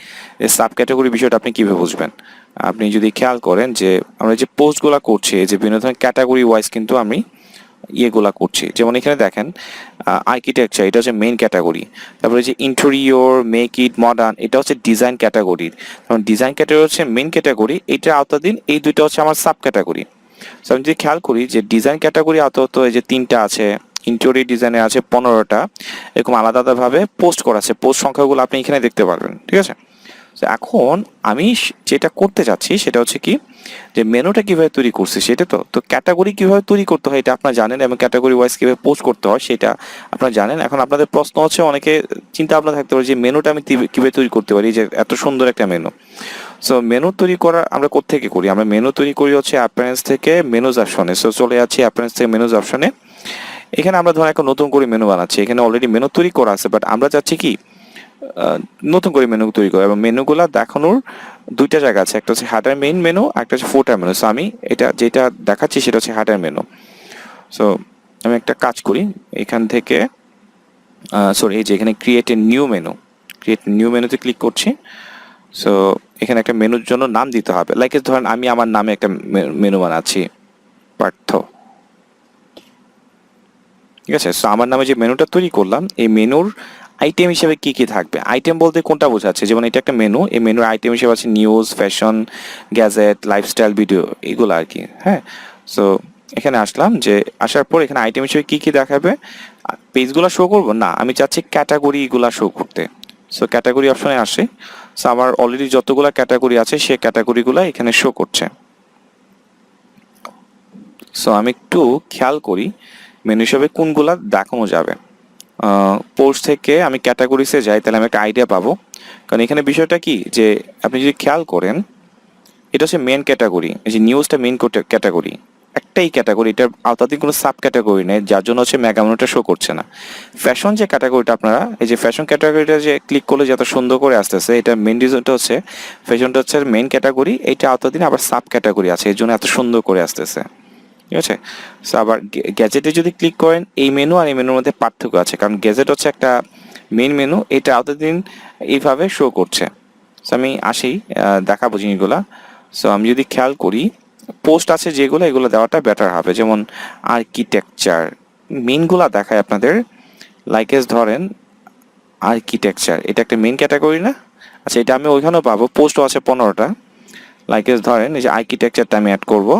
যে সাব ক্যাটাগরি বিষয়টা আপনি কীভাবে বুঝবেন। আপনি যদি খেয়াল করেন যে আমরা যে পোস্টগুলো করছি, যে বিভিন্ন ধরনের ক্যাটাগরি ওয়াইজ কিন্তু আমি ইয়েগুলা করছি। যেমন এখানে দেখেন আর্কিটেকচার, এটা হচ্ছে মেইন ক্যাটাগরি। তারপরে যে ইন্টেরিয়র, মেক ইট, মডার্ন, এটা হচ্ছে ডিজাইন ক্যাটাগরির। কারণ ডিজাইন ক্যাটাগরি হচ্ছে মেইন ক্যাটাগরি, এইটার আওতাধীন এই দুইটা হচ্ছে আমার সাব ক্যাটাগরি। সো আমি যদি খেয়াল করি যে ডিজাইন ক্যাটাগরি আওতাত এই যে 3টা আছে, ইন্টেরিয়র ডিজাইনে আছে 15টা, এরকম আলাদা আলাদাভাবে পোস্ট করা আছে। পোস্ট সংখ্যাগুলো আপনি এখানে দেখতে পারবেন, ঠিক আছে। এখন আমি যেটা করতে চাচ্ছি সেটা হচ্ছে কি, যে মেনুটা কিভাবে তৈরি করছি সেটা। তো ক্যাটাগরি কিভাবে তৈরি করতে হয় এটা আপনারা জানেন, এবং ক্যাটাগরি ওয়াইজ কিভাবে পোস্ট করতে হয় সেটা আপনারা জানেন। এখন আপনাদের প্রশ্ন হচ্ছে, অনেকে চিন্তা ভাবনা থাকতে পারে যে মেনুটা আমি কিভাবে তৈরি করতে পারি, যে এত সুন্দর একটা মেনু। সো মেনু তৈরি করা আমরা কোত্থেকে করি, আমরা মেনু তৈরি করি হচ্ছে অ্যাপারেন্স থেকে মেনুজ অপশনে। সো চলে যাচ্ছি অ্যাপারেন্স থেকে মেনুজ অপশনে। এখানে আমরা ধরুন একটা নতুন করে মেনু বানাচ্ছি, এখানে অলরেডি মেনু তৈরি করা আছে, বাট আমরা চাচ্ছি কি নতুন করে মেনু তৈরি করা। এবং মেনুগুলা দেখানোর দুইটা জায়গা আছে, একটা হচ্ছে হার্ডার মেইন মেনু, একটা হচ্ছে ফুটার মেনু। সো আমি এটা যেটা দেখাচ্ছি সেটা হচ্ছে হার্ডার মেনু। সো আমি একটা কাজ করি, এখান থেকে সরি, এই যে এখানে create a new menu, create new মেনুতে ক্লিক করছি। সো এখানে একটা মেনুর জন্য নাম দিতে হবে, লাইক ধরেন আমি আমার নামে একটা মেনু বানাচ্ছি, পার্থ, ঠিক আছে। সো আমার নামে যে মেনুটা তৈরি করলাম, এই মেনুর আইটেম হিসেবে কি কি থাকবে, আইটেম বলতে কোনটা বোঝাচ্ছে, যেমন এটা একটা মেনু, এই মেনুর আইটেম হিসেবে আছে news, fashion, gadget, lifestyle, video, এগুলো আর কি, হ্যাঁ। সো এখানে আসলাম, যে আসার পর এখানে আইটেম হিসেবে কি কি দেখাবে, পেজগুলো শো করবো না, আমি চাচ্ছি ক্যাটাগরিগুলো শো করতে। সো ক্যাটাগরি অপশনে আসে। সো আমার অলরেডি যতগুলো ক্যাটাগরি আছে সেই ক্যাটাগরিগুলো এখানে শো করছে। সো আমি একটু খেয়াল করি মেনু হিসেবে কোনগুলা দেখানো যাবে। পোস্ট থেকে আমি ক্যাটাগরিসে যাই, তাহলে আমি একটা আইডিয়া পাবো। কারণ এখানে বিষয়টা কি, যে আপনি যদি খেয়াল করেন, এটা হচ্ছে মেন ক্যাটাগরি, এই যে নিউজটা মেন ক্যাটাগরি, একটাই ক্যাটাগরি, এটার আওতাধীন কোনো সাব ক্যাটাগরি নেই, যার জন্য হচ্ছে মেগামোনোটা শো করছে না। ফ্যাশন যে ক্যাটাগরিটা, আপনারা এই যে ফ্যাশন ক্যাটাগরিটা যে ক্লিক করলে যত সুন্দর করে আসতেছে, এটা মেন রিজনটা হচ্ছে ফ্যাশনটা হচ্ছে মেন ক্যাটাগরি, এইটা আওতাধীন আবার সাব ক্যাটাগরি আছে, এর জন্য এত সুন্দর করে আসতেছে, ঠিক আছে। সো আবার গ্যাজেটে যদি ক্লিক করেন, এই মেনু আর এই মেনুর মধ্যে পার্থক্য আছে, কারণ গ্যাজেট হচ্ছে একটা মেইন মেনু, এটা এতদিন এইভাবে শো করছে। সো আমি আসি দেখাবো জিনিসগুলা। সো আমি যদি খেয়াল করি, পোস্ট আছে যেগুলো, এগুলো দেওয়াটা বেটার হবে। যেমন আর্কিটেকচার, মেইনগুলা দেখায় আপনাদের, লাইকেস ধরেন আর্কিটেকচার, এটা একটা মেইন ক্যাটাগরি না? আচ্ছা, এটা আমি ওইখানেও পাবো, পোস্টও আছে 15টা। লাইকেস ধরেন এই যে আর্কিটেকচারটা আমি অ্যাড করবো,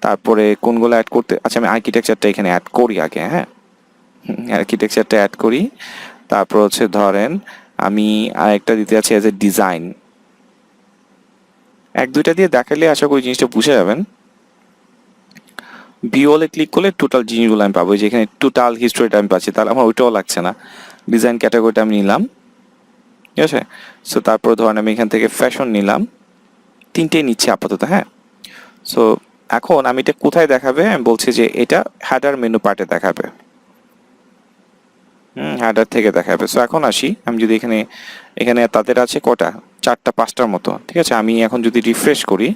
তারপরে কোনগুলো অ্যাড করতে, আচ্ছা আমি আর্কিটেকচারটা এখানে অ্যাড করি আগে, হ্যাঁ, আর্কিটেকচারটা অ্যাড করি। তারপর হচ্ছে ধরেন আমি আরেকটা দিতে আছি অ্যাজ এ ডিজাইন, এক দুইটা দিয়ে দেখালে আশা করি জিনিসটা বুঝে যাবেন। ভিওলে ক্লিক করলে টোটাল জিনিসগুলো আমি পাবো, যে এখানে টোটাল হিস্টোরিটা আমি পাচ্ছি, তাহলে আমার ওইটাও লাগছে না। ডিজাইন ক্যাটাগরিটা আমি নিলাম, ঠিক আছে। সো তারপর ধরেন আমি এখান থেকে ফ্যাশন নিলাম, তিনটেই নিচ্ছি আপাতত, হ্যাঁ। সো এখন আমি এটা কোথায় দেখাবে, আমি বলছি যে এটা হেডার মেনু পার্টে দেখাবে, হেডার থেকে দেখাবে। সো এখন আসি, আমি যদি এখানে এখানে তাদের আছে কটা, 4টা 5টার মতো, ঠিক আছে। আমি এখন যদি রিফ্রেশ করি,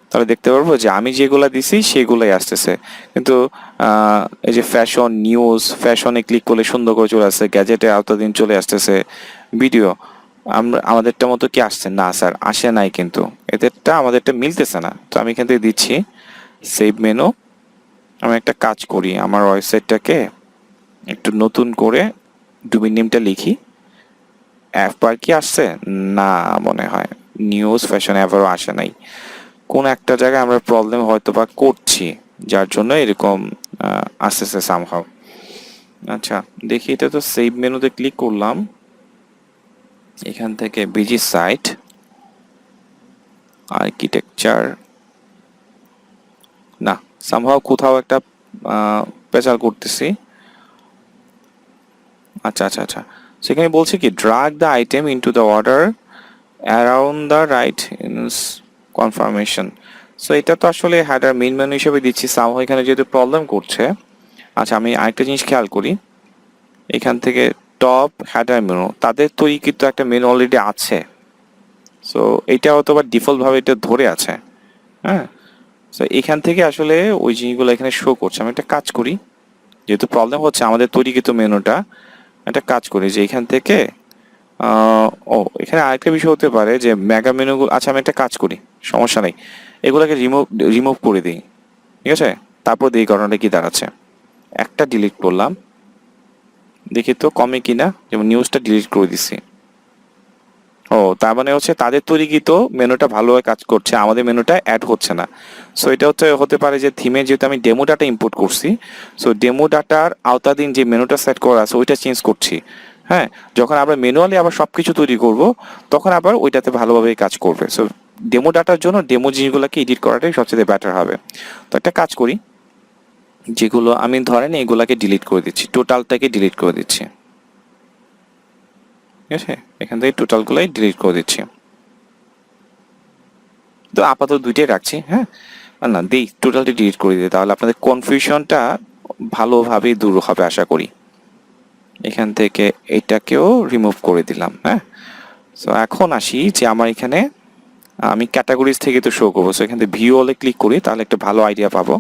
তাহলে দেখতে পারবো যে আমি যেগুলো দিছি সেগুলোই আসতেছে, কিন্তু এই যে ফ্যাশন, নিউজ, ফ্যাশনে ক্লিক করলে সুন্দর করে চলে আসছে, গ্যাজেটে আওতাধীন চলে আসতেছে, ভিডিও আমাদেরটা মতো কি আসছে না স্যার, আসে নাই, কিন্তু এদেরটা আমাদেরটা মিলতেছে না। তো আমি এখান থেকে দিচ্ছি সেভ মেনু, আমি একটা কাজ করি, আমার ওয়েবসাইটটাকে একটু নতুন করে ডোমেইন নেমটা লিখি। একবার কি আসছে? না, মনে হয় নিউজ ফ্যাশন এবারও আসে নাই। কোন একটা জায়গায় আমরা প্রবলেম হয়তো বা করছি, যার জন্য এরকম আসতেছে সামহাও। আচ্ছা, দেখি, এটা তো সেভ মেনুতে ক্লিক করলাম, এখান থেকে বিজি সাইট, আর্কিটেকচার, না, সামহাও কোথাও একটা পেঁচাল করতেছি। আচ্ছা আচ্ছা আচ্ছা, সেখানে বলছে কি drug the item into the order around the right confirmation. So এটা তো আসলে হেডার মেইন মেনু হিসেবে দিচ্ছি, সামহাও এখানে যেহেতু প্রবলেম করছে। আচ্ছা, আমি আরেকটা জিনিস খেয়াল করি, এখান থেকে টপ হেডার মেনু, তাদের তৈরি কিন্তু একটা মেনু অলরেডি আছে। সো এটা হয়তো বা ডিফল্টভাবে এটা ধরে আছে। হ্যাঁ, সো এখান থেকে আসলে ওই জিনিসগুলো এখানে শো করছে। আমি একটা কাজ করি, যেহেতু প্রবলেম হচ্ছে আমাদের তৈরিকৃত মেনুটা, একটা কাজ করি যে এখান থেকে ও এখানে আরেকটা বিষয় হতে পারে যে মেগা মেনুগুলো, আচ্ছা আমি একটা কাজ করি, সমস্যা নেই, এগুলোকে রিমুভ রিমুভ করে দিই, ঠিক আছে? তারপর এই ঘটনাটা কি দাঁড়াচ্ছে, একটা ডিলিট করলাম, দেখি তো কমে কিনা, যেমন নিউজটা ডিলিট করে দিচ্ছি। ও, তার মানে হচ্ছে তাদের তৈরিকৃত মেনুটা ভালোভাবে কাজ করছে, আমাদের মেনুটা অ্যাড হচ্ছে না। সো এটা হতে পারে যে থিমে যেহেতু আমি ডেমো ডাটা ইম্পোর্ট করছি, সো ডেমো ডাটার আওতাধীন যে মেনুটা সেট করা আছে ওইটা চেঞ্জ করছি। হ্যাঁ, যখন আমরা ম্যানুয়ালি আবার সব কিছু তৈরি করব, তখন আবার ওইটাতে ভালোভাবে কাজ করবে। সো ডেমো ডাটার জন্য ডেমো জিনিসগুলোকে এডিট করাটাই সবচেয়ে বেটার হবে। তো একটা কাজ করি, যেগুলো আমি ধরেন এগুলাকে ডিলিট করে দিচ্ছি, টোটালটাকে ডিলিট করে দিচ্ছি, ঠিক আছে? এখান থেকে টোটালগুলোই ডিলিট করে দিচ্ছি। তো আপাতত দুইটাই রাখছি, হ্যাঁ, না দিই টোটালটি ডিলিট করে দিই, তাহলে আপনাদের কনফিউশনটা ভালোভাবেই দূর হবে আশা করি। এখান থেকে এটাকেও রিমুভ করে দিলাম, হ্যাঁ। সো এখন আসি যে আমার এখানে আমি ক্যাটাগরিজ থেকে তো শো করবো, সো এখান থেকে ভিউ হলে ক্লিক করি, তাহলে একটা ভালো আইডিয়া পাবো।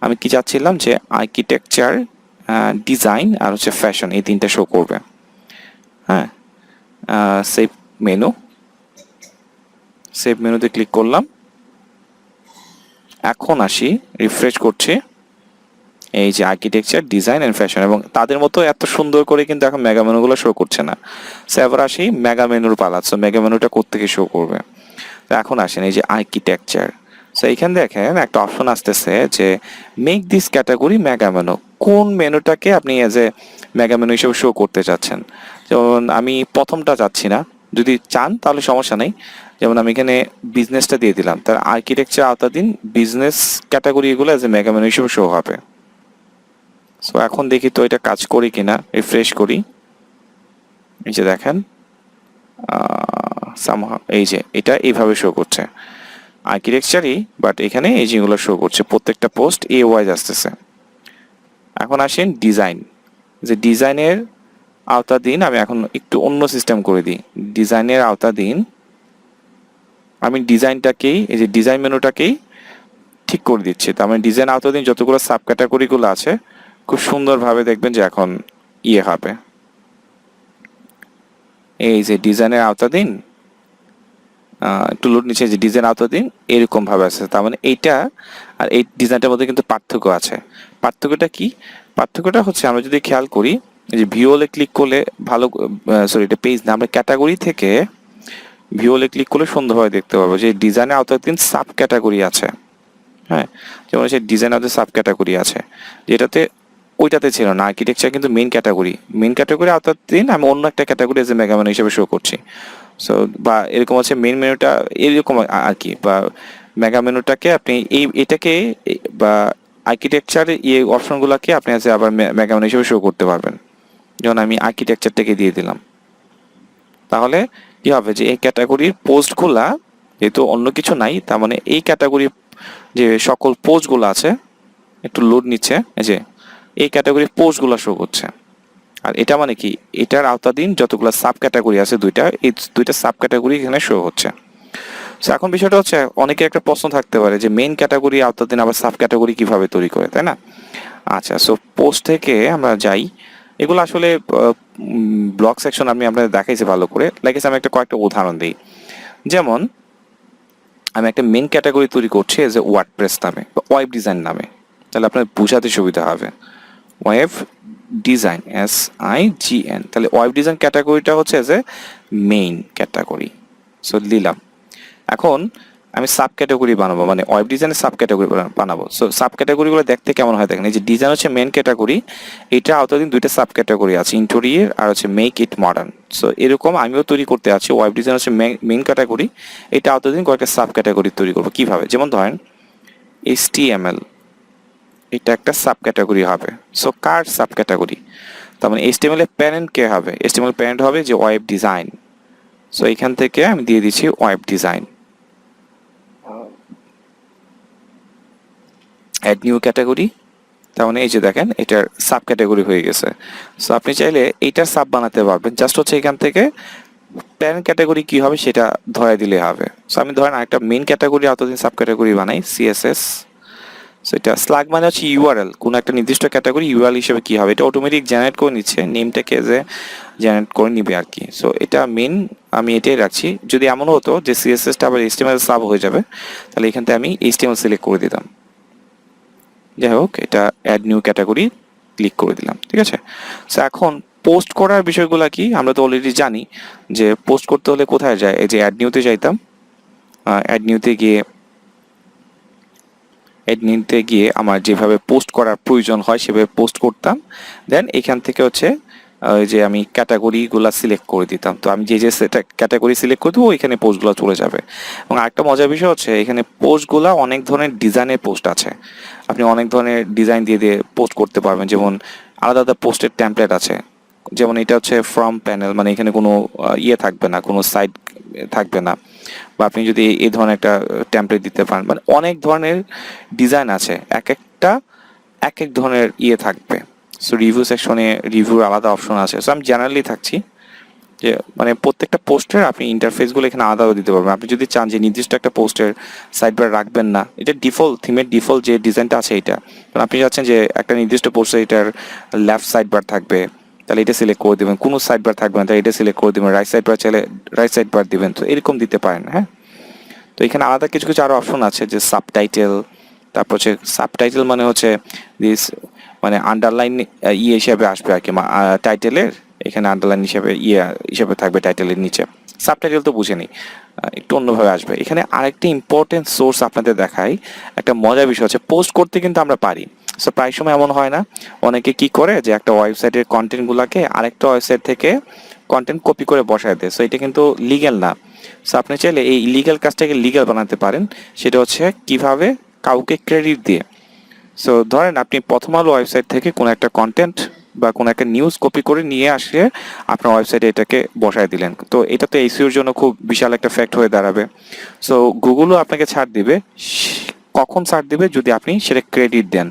আমি কি চাচ্ছিলাম যে আর্কিটেকচার, ডিজাইন আর হচ্ছে ফ্যাশন, এই তিনটা শো করবে। হ্যাঁ, সেভ মেনু, সেভ মেনুতে ক্লিক করলাম। এখন আসি, রিফ্রেশ করছি, এই যে আর্কিটেকচার, ডিজাইন এন্ড ফ্যাশন, এবং তাদের মতো এত সুন্দর করে কিন্তু এখন মেগা মেনুগুলো শো করছে না। সো এবার আসি মেগা মেনুর পালা, সো মেগা মেনুটা কোত্থেকে শো করবে। তো এখন আসেন এই যে আর্কিটেকচার, সো এইখানে দেখেন একটা অপশন আসতেছে যে make this category mega menu, কোন মেনুটাকে আপনি এজ এ মেগা মেনু হিসেবে শো করতে চাচ্ছেন। যেমন আমি প্রথমটা চাচ্ছি না, যদি চান তাহলে সমস্যা নেই। যেমন আমি এখানে বিজনেসটা দিয়ে দিলাম, তার আর্কিটেকচার আওতাধীন বিজনেস ক্যাটাগরি এগুলো এজ এ মেগা মেনু হিসেবে শো হবে। সো এখন দেখি তো এটা কাজ করি কিনা, রিফ্রেশ করি, এই যে দেখেন এই যে এটা এইভাবে শো করছে আর্কিটেকচারই, বাট এখানে এই যেগুলো শো করছে প্রত্যেকটা পোস্ট এ ওয়াইজ আসতেছে। এখন আসেন ডিজাইন, যে ডিজাইনের আওতাধীন আমি এখন একটু অন্য সিস্টেম করে দিই। ডিজাইনের আওতাধীন আমি ডিজাইনটাকেই, এই যে ডিজাইন মেনুটাকেই ঠিক করে দিচ্ছি। তার মানে ডিজাইন আওতাধীন যতগুলো সাব ক্যাটাগরিগুলো আছে খুব সুন্দরভাবে দেখবেন যে এখন ইয়ে হবে, এই যে ডিজাইনের আওতাধীন, একটু লোড নিচে, যে ডিজাইন আওতাধীন এরকম ভাবে আছে। তার মানে এইটা আর এই ডিজাইনটার মধ্যে কিন্তু পার্থক্য আছে। পার্থক্যটা কি? পার্থক্যটা হচ্ছে আমরা যদি খেয়াল করি, যে ভিওলে ক্লিক করলে ভালো, সরি এটা পেজ না, আমরা ক্যাটাগরি থেকে ভিওলে ক্লিক করলে সুন্দরভাবে দেখতে পাবো যে ডিজাইনের আওতাধীন সাব ক্যাটাগরি আছে। হ্যাঁ, যেমন হচ্ছে ডিজাইন আওতাধীন সাব ক্যাটাগরি আছে, যেটাতে ওইটাতে ছিল না। আর্কিটেকচার কিন্তু মেইন ক্যাটাগরি আওতাধীন আমি অন্য একটা category as a mega menu হিসেবে শো করছি। সো বা এরকম হচ্ছে মেইন মেনুটা এরকম আর কি, বা মেগা মেনুটাকে আপনি এটাকে বা আর্কিটেকচার অপশনগুলোকে আপনি আছে আবার মেগা মেনু হিসেবে শো করতে পারবেন। যেমন আমি আর্কিটেকচারটাকে দিয়ে দিলাম, তাহলে কি হবে যে এই ক্যাটাগরির পোস্টগুলা যেহেতু অন্য কিছু নাই, তার মানে এই ক্যাটাগরির যে সকল পোস্টগুলো আছে, একটু লোড নিচ্ছে, এই যে এই ক্যাটাগরির পোস্টগুলো শো করছে। আর এটা মানে কি, এটার আওতাধীন যতগুলো সাব ক্যাটাগরি আছে দুইটা, এই দুইটা সাব ক্যাটাগরি এখানে শো হচ্ছে। সো এখন বিষয়টা হচ্ছে অনেকে একটা প্রশ্ন থাকতে পারে যে মেইন ক্যাটাগরি আওতাধীন আবার সাব ক্যাটাগরি কিভাবে তৈরি করে, তাই না? আচ্ছা, সো পোস্ট থেকে আমরা যাই, এগুলো আসলে ব্লগ সেকশন আমি আপনাদের দেখাইছি ভালো করে, লাইক আমি একটা কয়েকটা উদাহরণ দিই। যেমন আমি একটা মেইন ক্যাটাগরি তৈরি করছি এজ এ ওয়ার্ডপ্রেস নামে বা ওয়েব ডিজাইন নামে, তাহলে আপনার বোঝাতে সুবিধা হবে। ওয়েব ডিজাইন SIGN, তাহলে ওয়েব ডিজাইন ক্যাটাগরিটা হচ্ছে as a main category. So দিলাম। এখন আমি সাব ক্যাটাগরি বানাবো, মানে ওয়েব ডিজাইনের সাব ক্যাটাগরি বানাবো। সো সাব ক্যাটাগরিগুলো দেখতে কেমন হয় দেখেন, এই যে ডিজাইন হচ্ছে মেইন ক্যাটাগরি, এটা আওতাধীন দুইটা সাব ক্যাটাগরি আছে, ইন্টেরিয়র আর হচ্ছে মেক ইট মডার্ন। সো এরকম আমিও তৈরি করতে আছি, ওয়েব ডিজাইন হচ্ছে মেইন ক্যাটাগরি, এটা আওতাধীন কয়েকটা সাব ক্যাটাগরি তৈরি করবো। কিভাবে? যেমন ধরেন HTML, এটা একটা সাব ক্যাটাগরি হবে। সো কার সাব ক্যাটাগরি? তার মানে HTML এর প্যারেন্ট কে হবে? HTML প্যারেন্ট হবে যে ওয়েব ডিজাইন। সো এখান থেকে আমি দিয়ে দিচ্ছি web design. Add new category, তার মানে এই যে দেখেন এটার সাব ক্যাটাগরি হয়ে গেছে। সো আপনি চাইলে এইটার সাব বানাতে পারবেন, জাস্ট হচ্ছে এখান থেকে প্যারেন্ট ক্যাটাগরি কি হবে সেটা ধরে দিলে হবে। সো আমি ধরেন একটা মেইন ক্যাটাগরি এতদিন সাব ক্যাটাগরি বানাই CSS। সো এটা স্লাগ মানে হচ্ছে ইউআরএল, কোনো একটা নির্দিষ্ট ক্যাটাগরি ইউআরএল হিসেবে কি হবে এটা অটোমেটিক জেনারেট করে নিচ্ছে, নেমটাকে যে জেনারেট করে নিবে আর কি। সো এটা মেইন আমি এটাই রাখছি। যদি এমন হতো যে CSSটা আবার HTML সাব হয়ে যাবে, তাহলে এখান থেকে আমি HTML সিলেক্ট করে দিতাম। যাই হোক, এটা অ্যাড নিউ ক্যাটাগরি ক্লিক করে দিলাম, ঠিক আছে। সো এখন পোস্ট করার বিষয়গুলো কি আমরা তো অলরেডি জানি, যে পোস্ট করতে হলে কোথায় যায়, এই যে অ্যাড নিউতে যাইতাম, অ্যাড নিউতে গিয়ে আমার যেভাবে পোস্ট করার প্রয়োজন হয় সেভাবে পোস্ট করতাম। দেন এখান থেকে হচ্ছে ওই যে আমি ক্যাটাগরিগুলো সিলেক্ট করে দিতাম। তো আমি যে ক্যাটাগরি সিলেক্ট করে দেবো এখানে পোস্টগুলো চলে যাবে। এবং আরেকটা মজার বিষয় হচ্ছে এখানে পোস্টগুলো অনেক ধরনের ডিজাইনের পোস্ট আছে, আপনি অনেক ধরনের ডিজাইন দিয়ে দিয়ে পোস্ট করতে পারবেন। যেমন আলাদা আলাদা পোস্টের টেমপ্লেট আছে, যেমন এটা হচ্ছে ফ্রম প্যানেল, মানে এখানে কোনো ইয়ে থাকবে না, কোনো সাইড থাকবে না, বা আপনি যদি এই ধরনের একটা টেমপ্লেট দিতে পারেন, মানে অনেক ধরনের ডিজাইন আছে, এক একটা এক এক ধরনের ইয়ে থাকবে। সো রিভিউ সেকশনে রিভিউর আলাদা অপশন আছে। সো আমি জেনারেলি থাকছি যে মানে প্রত্যেকটা পোস্টের আপনি ইন্টারফেসগুলো এখানে আলাদা দিতে পারবেন। আপনি যদি চান যে নির্দিষ্ট একটা পোস্টের সাইড বার রাখবেন না, এটা ডিফল্ট থিমের ডিফল্ট যে ডিজাইনটা আছে এটা, কারণ আপনি চাচ্ছেন যে একটা নির্দিষ্ট পোস্টে এটার লেফট সাইড বার থাকবে, তাহলে এটা সিলেক্ট করে দেবেন। কোনো সাইড বার থাকবে না, তাহলে এটা সিলেক্ট করে দেবেন। রাইট সাইড বার চাইলে রাইট সাইড বার দিবেন। তো এরকম দিতে পারেন, হ্যাঁ। তো এখানে আলাদা কিছু কিছু আরও অপশন আছে, যে সাবটাইটেল, তারপর হচ্ছে সাবটাইটেল মানে হচ্ছে দিস, মানে আন্ডারলাইন ইয়ে হিসেবে আসবে আর কি, টাইটেলের এখানে আন্ডারলাইন হিসেবে হিসেবে থাকবে টাইটেলের নিচে। সাবটাইটেল তো বুঝে নিই, একটু অন্যভাবে আসবে। এখানে আরেকটা ইম্পর্টেন্ট সোর্স আপনাদের দেখাই, একটা মজার বিষয় হচ্ছে পোস্ট করতে কিন্তু আমরা পারি। সো প্রায় সময় এমন হয় না, অনেকে কি করে যে একটা ওয়েবসাইটের কন্টেন্টগুলোকে আরেকটা ওয়েবসাইট থেকে কন্টেন্ট কপি করে বসায় দেয়। সো এটা কিন্তু লিগ্যাল না। সো আপনি চাইলে এই ইলিগাল কাজটাকে লিগ্যাল বানাতে পারেন। সেটা হচ্ছে কিভাবে, কাউকে ক্রেডিট দিয়ে। সো ধরেন আপনি প্রথম আলো ওয়েবসাইট থেকে কোনো একটা কন্টেন্ট বা কোনো একটা নিউজ কপি করে নিয়ে আসে আপনার ওয়েবসাইটে এটাকে বসায় দিলেন, তো এটা তো এসইওর জন্য খুব বিশাল একটা ফ্যাক্ট হয়ে দাঁড়াবে। সো গুগলও আপনাকে ছাড় দিবে। কখন ছাড় দিবে? যদি আপনি সেটা ক্রেডিট দেন।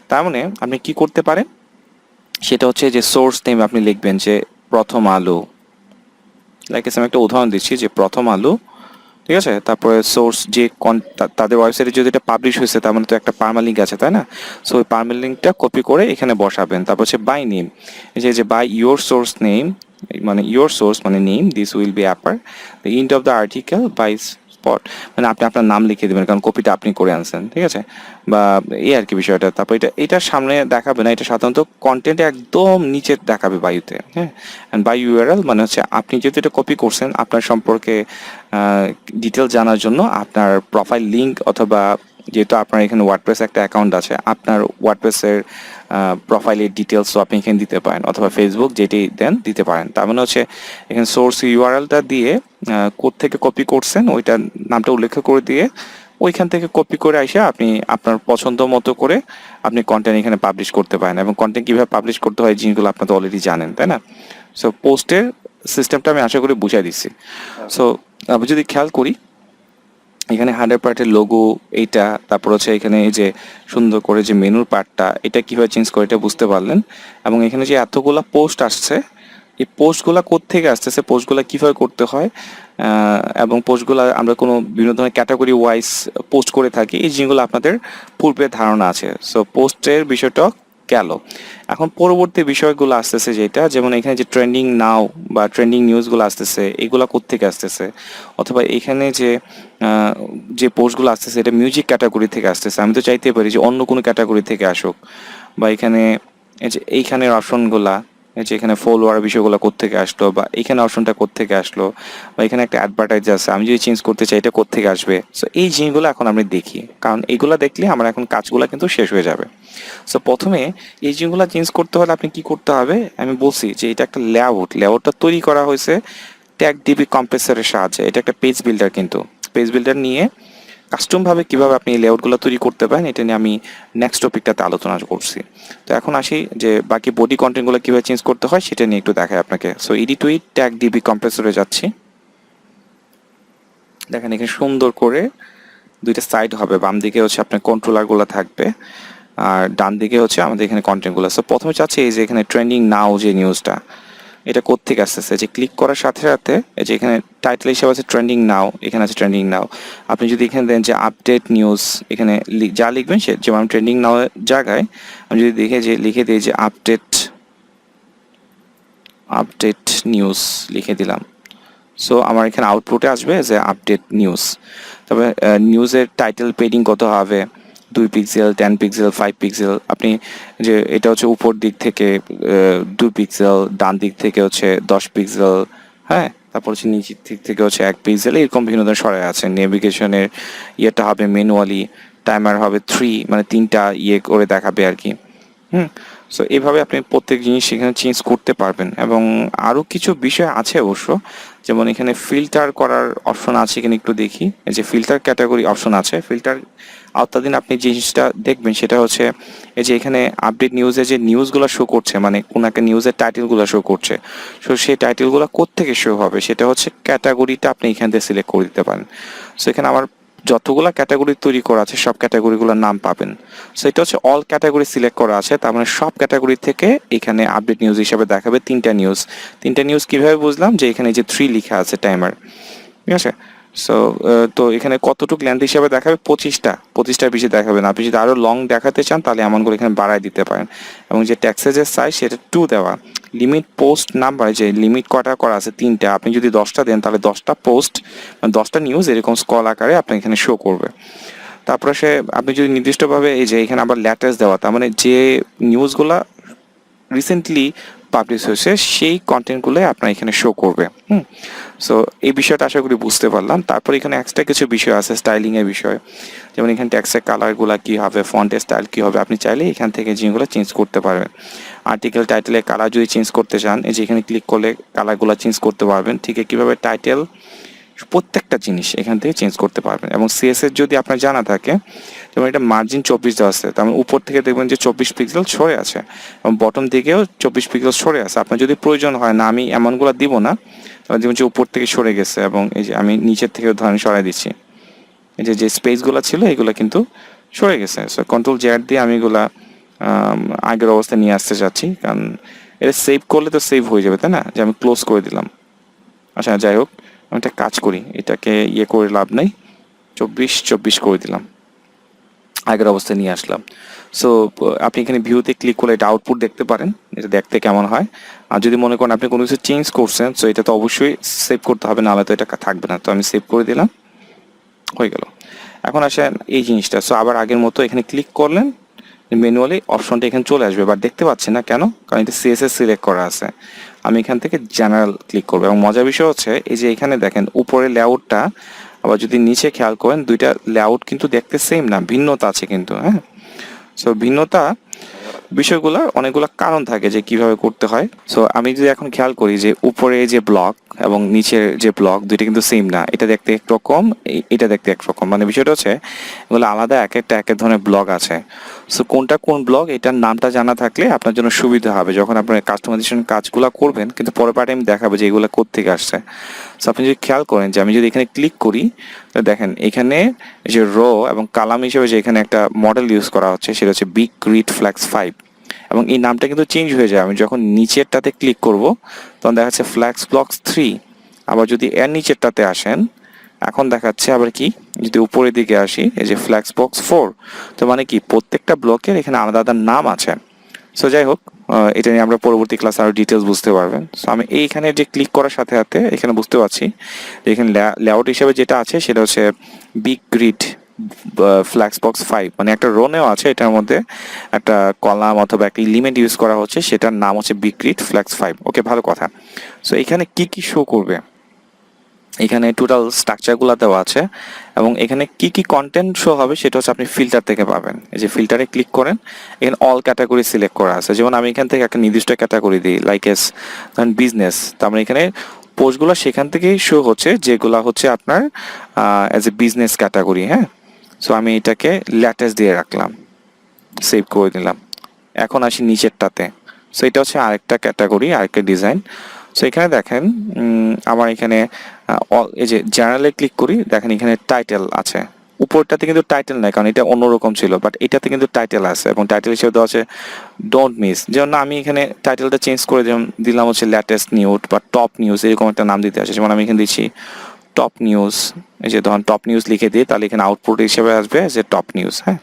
তার মানে আপনি কি করতে পারেন, সেটা হচ্ছে যে সোর্স নেম আপনি লিখবেন যে প্রথম আলো, লাইক আমি একটা উদাহরণ দিচ্ছি যে প্রথম আলো, ঠিক আছে। তারপরে সোর্স যে তাদের ওয়েবসাইটে যদি এটা পাবলিশ হয়েছে তার মানে তো একটা পারমালিঙ্ক আছে, তাই না? সো ওই পারমালিঙ্কটা কপি করে এখানে বসাবেন। তারপর হচ্ছে বাই নেম, এই যে বাই ইয়োর সোর্স নেম, মানে ইয়োর সোর্স মানে name, this will be appear the end of the article by spot, মানে আপনি আপনার নাম লিখে দেবেন কারণ কপিটা আপনি করে আনছেন, ঠিক আছে, বা এই আর কি বিষয়টা। তারপর এটা সামনে দেখাবে না, এটা সাধারণত কন্টেন্ট একদম নিচে দেখাবে বায়ুতে, হ্যাঁ। অ্যান্ড বাই ইউআরএল মানে হচ্ছে আপনি যেহেতু এটা কপি করছেন আপনার সম্পর্কে ডিটেল জানার জন্য আপনার প্রোফাইল লিঙ্ক, অথবা যেহেতু আপনার এখানে ওয়ার্ডপ্রেস একটা অ্যাকাউন্ট আছে, আপনার ওয়ার্ডপ্রেসের প্রোফাইলের ডিটেলসও আপনি এখানে দিতে পারেন, অথবা ফেসবুক যেটি দেন দিতে পারেন। তার মানে হচ্ছে এখানে সোর্স ইউআরএলটা দিয়ে কোত্থেকে কপি করছেন ওইটার নামটা উল্লেখ করে দিয়ে ওইখান থেকে কপি করে এসে আপনি আপনার পছন্দ মতো করে আপনি কন্টেন্ট এখানে পাবলিশ করতে পারেন। এবং কন্টেন্ট কীভাবে পাবলিশ করতে হয় জিনিসগুলো আপনারা তো অলরেডি জানেন, তাই না? সো পোস্টের সিস্টেমটা আমি আশা করি বুঝাই দিচ্ছি। সো আমি যদি খেয়াল করি এখানে 100% লোগো এইটা, তারপর হচ্ছে এখানে এই যে সুন্দর করে যে মেনুর পার্টটা, এটা কীভাবে চেঞ্জ করে এটা বুঝতে পারলেন। এবং এখানে যে এতগুলা পোস্ট আসছে, এই পোস্টগুলো কোত্থেকে আসতেছে, পোস্টগুলো কীভাবে করতে হয়, এবং পোস্টগুলো আমরা কোনো বিভিন্ন ধরনের ক্যাটাগরি ওয়াইজ পোস্ট করে থাকি, এই জিনিসগুলো আপনাদের পূর্বে ধারণা আছে। সো পোস্টের বিষয়টা গেল। এখন পরবর্তী বিষয়গুলো আসতেছে যেটা, যেমন এখানে যে ট্রেন্ডিং নাও বা ট্রেন্ডিং নিউজগুলো আসতেছে, এগুলো কোত্থেকে আসতেছে, অথবা এখানে যে যে পোস্টগুলো আসতেছে এটা মিউজিক ক্যাটাগরি থেকে আসতেছে, আমি তো চাইতে পারি যে অন্য কোনো ক্যাটাগরি থেকে আসুক। বা এখানে এই যে এইখানের অপশনগুলা, এই যে এখানে ফলোয়ার বিষয়গুলো কোত্থেকে আসলো, বা এখানে অপশনটা কোত্থেকে আসলো, বা এখানে একটা অ্যাডভার্টাইজ আছে, আমি যদি চেঞ্জ করতে চাই এটা কোত্থেকে আসবে। সো এই জিনিসগুলো এখন আমি দেখি, কারণ এইগুলো দেখলে আমার এখন কাজগুলো কিন্তু শেষ হয়ে যাবে। সো প্রথমে এই জিনিসগুলো চেঞ্জ করতে হলে আপনি কি করতে হবে, আমি বলছি যে এটা একটা লেআউটটা তৈরি করা হয়েছে ট্যাগ ডিবি কম্প্রেসরের সাহায্যে। এটা একটা পেজ বিল্ডার, কিন্তু পেজ বিল্ডার নিয়ে কাস্টমভাবে কীভাবে আপনি এই লেআউটগুলো তৈরি করতে পারেন এটা নিয়ে আমি নেক্সট টপিকটাতে আলোচনা করছি। তো এখন আসি যে বাকি বডি কন্টেন্টগুলো কীভাবে চেঞ্জ করতে হয় সেটা নিয়ে একটু দেখাই আপনাকে। So edit with tag DB কম্প্রেসরে যাচ্ছি। দেখেন এখানে সুন্দর করে দুইটা সাইড হবে, বাম দিকে হচ্ছে আপনার কন্ট্রোলারগুলো থাকবে আর ডান দিকে হচ্ছে আমাদের এখানে কন্টেন্টগুলো। সো প্রথমে চাচ্ছি এই যে এখানে ট্রেন্ডিং নাও যে নিউজটা, এটা কোত্থেকে আসতেছে, যে ক্লিক করার সাথে সাথে এই যে এখানে টাইটেল হিসেবে আছে ট্রেন্ডিং নাও, এখানে আছে ট্রেন্ডিং নাও। আপনি যদি এখানে দেন যে আপডেট নিউজ, এখানে যা লিখবেন সে, যেমন ট্রেন্ডিং নাও জায়গায় আমি যদি লিখে দিই যে আপডেট নিউজ লিখে দিলাম। সো আমার এখানে আউটপুটে আসবে যে আপডেট নিউজ। তবে নিউজের টাইটেল পেডিং কত হবে, 2 পিক্সেল, 10 পিক্সেল, 5 পিক্সেল। আপনি যে এটা হচ্ছে উপর দিক থেকে 2 পিক্সেল, ডান দিক থেকে হচ্ছে 10 পিক্সেল, হ্যাঁ, তারপর হচ্ছে নিচের দিক থেকে হচ্ছে 1 পিক্সেল, এরকম বিভিন্ন ধরনের সরাই আছে। নেভিগেশনের ইয়েটা হবে ম্যানুয়ালি, টাইমার হবে 3, মানে 3টা ইয়ে করে দেখাবে আর কি। সো এভাবে আপনি প্রত্যেক জিনিস এখানে চেঞ্জ করতে পারবেন। এবং আরও কিছু বিষয় আছে অবশ্য, যেমন এখানে ফিল্টার করার অপশন আছে, এখানে একটু দেখি। এই যে ফিল্টার ক্যাটাগরি অপশন আছে, ফিল্টার আওতাধীন আপনি যে জিনিসটা দেখবেন সেটা হচ্ছে এই যে এখানে আপডেট নিউজে যে নিউজগুলো শো করছে, মানে কোন একটা নিউজের টাইটেলগুলো শো করছে, সো সেই টাইটেলগুলো কোত্থেকে শো হবে সেটা হচ্ছে ক্যাটাগরিটা আপনি এখান থেকে সিলেক্ট করে দিতে পারেন। সো এখানে আমার যতগুলো ক্যাটাগরি তৈরি করা আছে সব ক্যাটাগরিগুলোর নাম পাবেন। সো এটা হচ্ছে অল ক্যাটাগরি সিলেক্ট করা আছে, তার মানে সব ক্যাটাগরি থেকে এখানে আপডেট নিউজ হিসাবে দেখাবে 3টা নিউজ কিভাবে বুঝলাম, যে এখানে যে 3 লেখা আছে টাইমার, ঠিক আছে। সো তো এখানে কতটুকু লেন্থ হিসাবে দেখাবে, 25টার বেশি দেখাবে না। আপনি যদি আরও লং দেখাতে চান তাহলে এমনগুলো এখানে বাড়ায় দিতে পারেন। এবং যে ট্যাক্সেজের সাইজ সেটা 2 দেওয়া। লিমিট পোস্ট নাম্বার, যে লিমিট কটা করা আছে 3টা, আপনি যদি 10টা দেন তাহলে 10টা পোস্ট, মানে 10টা নিউজ এরকম স্কল আকারে আপনার এখানে শো করবে। তারপরে আপনি যদি নির্দিষ্টভাবে এই যে এখানে আবার ল্যাটেস্ট দেওয়া, তার মানে যে নিউজগুলা রিসেন্টলি পাবলিশ হয়েছে সেই কন্টেন্টগুলোই আপনার এখানে শো করবে। সো এই বিষয়টা আশা করি বুঝতে পারলাম। তারপর এখানে এক্সট্রা কিছু বিষয় আছে স্টাইলিংয়ের বিষয়, যেমন এখানে ট্যাক্সের কালারগুলো কী হবে, ফন্টের স্টাইল কী হবে, আপনি চাইলে এখান থেকে জিনিসগুলো চেঞ্জ করতে পারবেন। আর্টিকেল টাইটেলের কালার যদি চেঞ্জ করতে চান, এই যে এখানে ক্লিক করলে কালারগুলো চেঞ্জ করতে পারবেন। ঠিক কীভাবে টাইটেল প্রত্যেকটা জিনিস এখান থেকে চেঞ্জ করতে পারবেন। এবং সিএসএস যদি আপনার জানা থাকে, যেমন এটা মার্জিন 24 দেওয়া আছে, তার মানে উপর থেকে দেখবেন যে 24 পিক্সেল সরে আছে এবং বটম দিকেও 24 পিক্সেল সরে আছে। আপনার যদি প্রয়োজন হয় না, আমি এমনগুলো দিব না, যেমন যে উপর থেকে সরে গেছে এবং এই যে আমি নিচের থেকে ধরেন সরাই দিচ্ছি, এই যে যে স্পেসগুলো ছিল এগুলো কিন্তু সরে গেছে। সো কন্ট্রোল জেড দিয়ে আমি এগুলা আগের অবস্থায় নিয়ে আসতে চাচ্ছি, কারণ এটা সেভ করলে তো সেভ হয়ে যাবে, তাই না। যে আমি ক্লোজ করে দিলাম। আচ্ছা যাই হোক, আমি একটা কাজ করি, এটাকে ইয়ে করে লাভ নাই, 24 করে দিলাম, আগের অবস্থায় নিয়ে আসলাম। সো আপনি এখানে ভিউতে ক্লিক করলে এটা আউটপুট দেখতে পারেন, এটা দেখতে কেমন হয়। আর যদি মনে করেন আপনি কোনো কিছু চেঞ্জ করছেন, সো এটা তো অবশ্যই সেভ করতে হবে, নাহলে তো এটা থাকবে না। তো আমি সেভ করে দিলাম, হয়ে গেল। এখন আসেন এই জিনিসটা, সো আবার আগের মতো এখানে ক্লিক করলেন, ম্যানুয়ালি অপশনটা এখানে চলে আসবে, বাট দেখতে পাচ্ছি না কেন, কারণ এটা সিএসএস সিলেক্ট করা আছে। আমি এখান থেকে জেনারেল ক্লিক করবো। এবং মজার বিষয় হচ্ছে এই যে এখানে দেখেন উপরে লেআউটটা, আবার যদি নিচে খেয়াল করেন দুইটা লেআউট কিন্তু দেখতে সেম না, ভিন্নতা আছে কিন্তু, হ্যাঁ। সো ভিন্নতা বিষয়গুলো অনেকগুলো কারণ থাকে যে কিভাবে করতে হয়। সো আমি যদি এখন খেয়াল করি যে উপরে যে ব্লক এবং নিচের যে ব্লক দুইটা কিন্তু সেম না, এটা দেখতে একরকম, এটা দেখতে একরকম, মানে বিষয়টা হচ্ছে এগুলো আলাদা, এক এক ধরনের ব্লক আছে। সো কোনটা কোন ব্লক এটার নামটা জানা থাকলে আপনার জন্য সুবিধা হবে যখন আপনার কাস্টমাইজেশন কাজগুলো করবেন, কিন্তু পরে পার্টে আমি দেখাবো যে এগুলো কোত্থেকে আসছে। সো আপনি যদি খেয়াল করেন যে আমি যদি এখানে ক্লিক করি, তো দেখেন এখানে যে রো এবং কালাম হিসেবে যে এখানে একটা মডেল ইউজ করা হচ্ছে সেটা হচ্ছে বিগ গ্রিড ফ্ল্যাক্স 5, এবং এই নামটা কিন্তু চেঞ্জ হয়ে যায়। আমি যখন নিচেরটাতে ক্লিক করব তখন দেখাচ্ছে ফ্ল্যাক্স ব্লকস 3। আবার যদি এর নিচেরটাতে আসেন, এখন দেখাচ্ছে আবার কি, যদি উপরের দিকে আসি এই যে ফ্ল্যাক্স বক্স 4। তো মানে কি প্রত্যেকটা ব্লকের এখানে আলাদা আলাদা নাম আছে। সো যাই হোক, এটা নিয়ে আমরা পরবর্তী ক্লাসে আরো ডিটেলস বুঝতে পারবেন। সো আমি এইখানে যে ক্লিক করার সাথে সাথে এখানে বুঝতে পারছি যে এখানে লেআউট হিসেবে যেটা আছে সেটা হচ্ছে বিগ গ্রিড ফ্ল্যাক্সবক্স 5, মানে একটা রোনেও আছে, এটার মধ্যে একটা কলাম অথবা একটা এলিমেন্ট ইউজ করা হচ্ছে, সেটার নাম হচ্ছে বিগ গ্রিড ফ্ল্যাক্স 5। ওকে, ভালো কথা। সো এখানে কি কি শো করবে, এখানে টোটাল স্ট্রাকচারগুলো দেওয়া আছে এবং এখানে কি কি কন্টেন্ট শো হবে সেটা হচ্ছে আপনি ফিল্টার থেকে পাবেন। এই যে ফিল্টারে ক্লিক করেন, এখানে অল ক্যাটাগরি সিলেক্ট করা আছে। যেমন আমি এখান থেকে একটা নির্দিষ্ট ক্যাটাগরি দিই, লাইক এস ধরেন বিজনেস, তার মানে এখানে পোস্টগুলো সেখান থেকেই শো হচ্ছে যেগুলো হচ্ছে আপনার অ্যাজ এ বিজনেস ক্যাটাগরি। হ্যাঁ, সো আমি এটাকে ল্যাটেস্ট দিয়ে রাখলাম, সেভ করে দিলাম। এখন আসি নিচেরটাতে। সো এটা হচ্ছে আরেকটা ক্যাটাগরি, আরেকটা ডিজাইন। সো এখানে দেখেন আমার এখানে এই যে জার্নালে ক্লিক করি, দেখেন এখানে টাইটেল আছে। উপরটাতে কিন্তু টাইটেল নাই, কারণ এটা অন্যরকম ছিল, বাট এটাতে কিন্তু টাইটেল আছে এবং টাইটেল হিসেবে দেওয়া আছে ডোন্ট মিস। যেমন আমি এখানে টাইটেলটা চেঞ্জ করে যেমন দিলাম হচ্ছে লেটেস্ট নিউজ বা টপ নিউজ, এরকম একটা নাম দিতে আসে। যেমন আমি এখানে দিচ্ছি টপ নিউজ, এই যে ধরুন টপ নিউজ লিখে দিই, তাহলে এখানে আউটপুট হিসেবে আসবে যে টপ নিউজ। হ্যাঁ,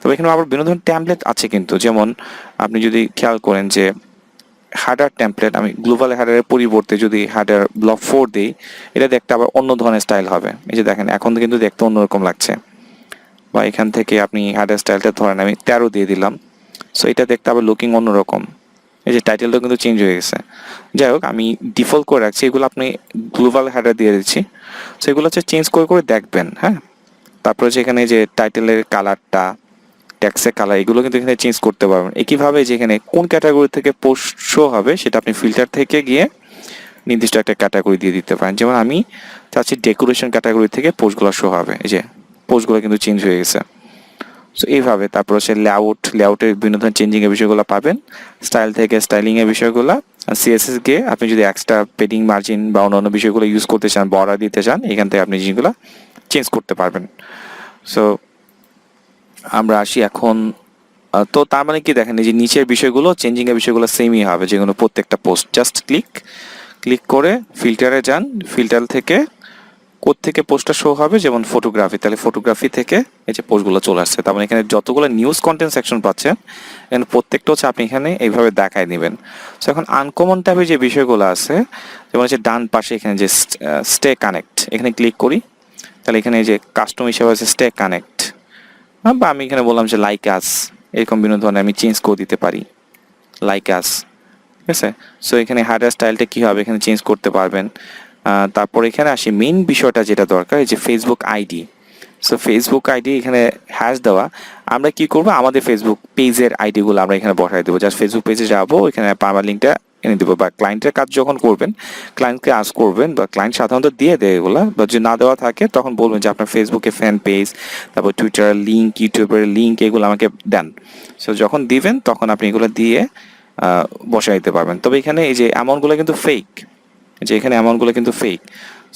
তবে এখানে আবার বিভিন্ন ধরনের ট্যাম্পলেট আছে কিন্তু, যেমন আপনি যদি খেয়াল করেন যে হার্ডার টেমপ্লেট, আমি গ্লোবাল হার্ডারের পরিবর্তে যদি হার্ডার ব্লক 4 দিই, এটা দেখতে আবার অন্য ধরনের স্টাইল হবে। এই যে দেখেন এখন কিন্তু দেখতে অন্যরকম লাগছে। বা এখান থেকে আপনি হার্ডার স্টাইলটা ধরেন আমি 13 দিয়ে দিলাম, সো এটা দেখতে আবার লুকিং অন্যরকম। এই যে টাইটেলটা কিন্তু চেঞ্জ হয়ে গেছে। যাই হোক, আমি ডিফল্ট করে রাখছি, এগুলো আপনি গ্লোবাল হার্ডার দিয়ে দিচ্ছি। সো এগুলো হচ্ছে চেঞ্জ করে করে দেখবেন। হ্যাঁ, তারপরে যেখানে যে টাইটেলের কালারটা, ট্যাক্সের কালার, এগুলো কিন্তু এখানে চেঞ্জ করতে পারবেন। একইভাবে যেখানে কোন ক্যাটাগরি থেকে পোস্ট শো হবে সেটা আপনি ফিল্টার থেকে গিয়ে নির্দিষ্ট একটা ক্যাটাগরি দিয়ে দিতে পারেন। যেমন আমি চাচ্ছি ডেকোরেশন ক্যাটাগরি থেকে পোস্টগুলো শো হবে, এই যে পোস্টগুলো কিন্তু চেঞ্জ হয়ে গেছে। সো এইভাবে তারপর হচ্ছে লেআউটের বিভিন্ন ধরনের চেঞ্জিংয়ের বিষয়গুলো পাবেন, স্টাইল থেকে স্টাইলিংয়ের বিষয়গুলো। আর সিএসএস গিয়ে আপনি যদি এক্সট্রা পেডিং মার্জিন বা অন্যান্য বিষয়গুলো ইউজ করতে চান, বর্ডার দিতে চান, এখান থেকে আপনি জিনিসগুলো চেঞ্জ করতে পারবেন। সো আমরা আসি এখন, তো তার মানে কি দেখেন, এই যে নিচের বিষয়গুলো চেঞ্জিং এর বিষয়গুলো সেমই হবে, যেগুলো প্রত্যেকটা পোস্ট জাস্ট ক্লিক করে ফিল্টারে যান, ফিল্টার থেকে কোত্থেকে পোস্টটা শো হবে, যেমন ফটোগ্রাফি, তাহলে ফটোগ্রাফি থেকে এই যে পোস্টগুলো চলে আসছে। তার মানে এখানে যতগুলো নিউজ কন্টেন্ট সেকশন পাচ্ছেন, এখানে প্রত্যেকটা হচ্ছে আপনি এখানে এইভাবে দেখায় নেবেন। সো এখন আনকমন ট্যাবে যে বিষয়গুলো আছে, যেমন হচ্ছে ডান পাশে এখানে যে স্টে কানেক্ট, এখানে ক্লিক করি, তাহলে এখানে এই যে কাস্টম হিসেবে আছে স্টে কানেক্ট, বা আমি এখানে বললাম যে লাইক আস, এরকম বিভিন্ন ধরনের আমি চেঞ্জ করে দিতে পারি, লাইক আস। ঠিক আছে, সো এখানে হার্ডার স্টাইলটা কী হবে এখানে চেঞ্জ করতে পারবেন। তারপর এখানে আসি মেইন বিষয়টা যেটা দরকার, এই যে Facebook ID. So Facebook ID এখানে হ্যাশ দেওয়া, আমরা কি করব, আমাদের ফেসবুক পেজের আইডিগুলো আমরা এখানে বসাই দেবো। জাস্ট ফেসবুক পেজে যাবো, এখানে পারমার লিঙ্কটা এনে দেবো, বা ক্লায়েন্টের কাজ যখন করবেন ক্লায়েন্টকে আস করবেন, বা ক্লায়েন্ট সাধারণত দিয়ে দেয় এগুলো, বা যদি না দেওয়া থাকে তখন বলবেন যে আপনার ফেসবুকে ফ্যান পেজ, তারপর টুইটারের লিঙ্ক, ইউটিউবের লিঙ্ক, এগুলো আমাকে দেন। সো যখন দিবেন তখন আপনি এগুলো দিয়ে বসাই দিতে পারবেন। তবে এখানে এই যে অ্যামাউন্টগুলো কিন্তু ফেক, যে এখানে অ্যামাউন্টগুলো কিন্তু ফেক।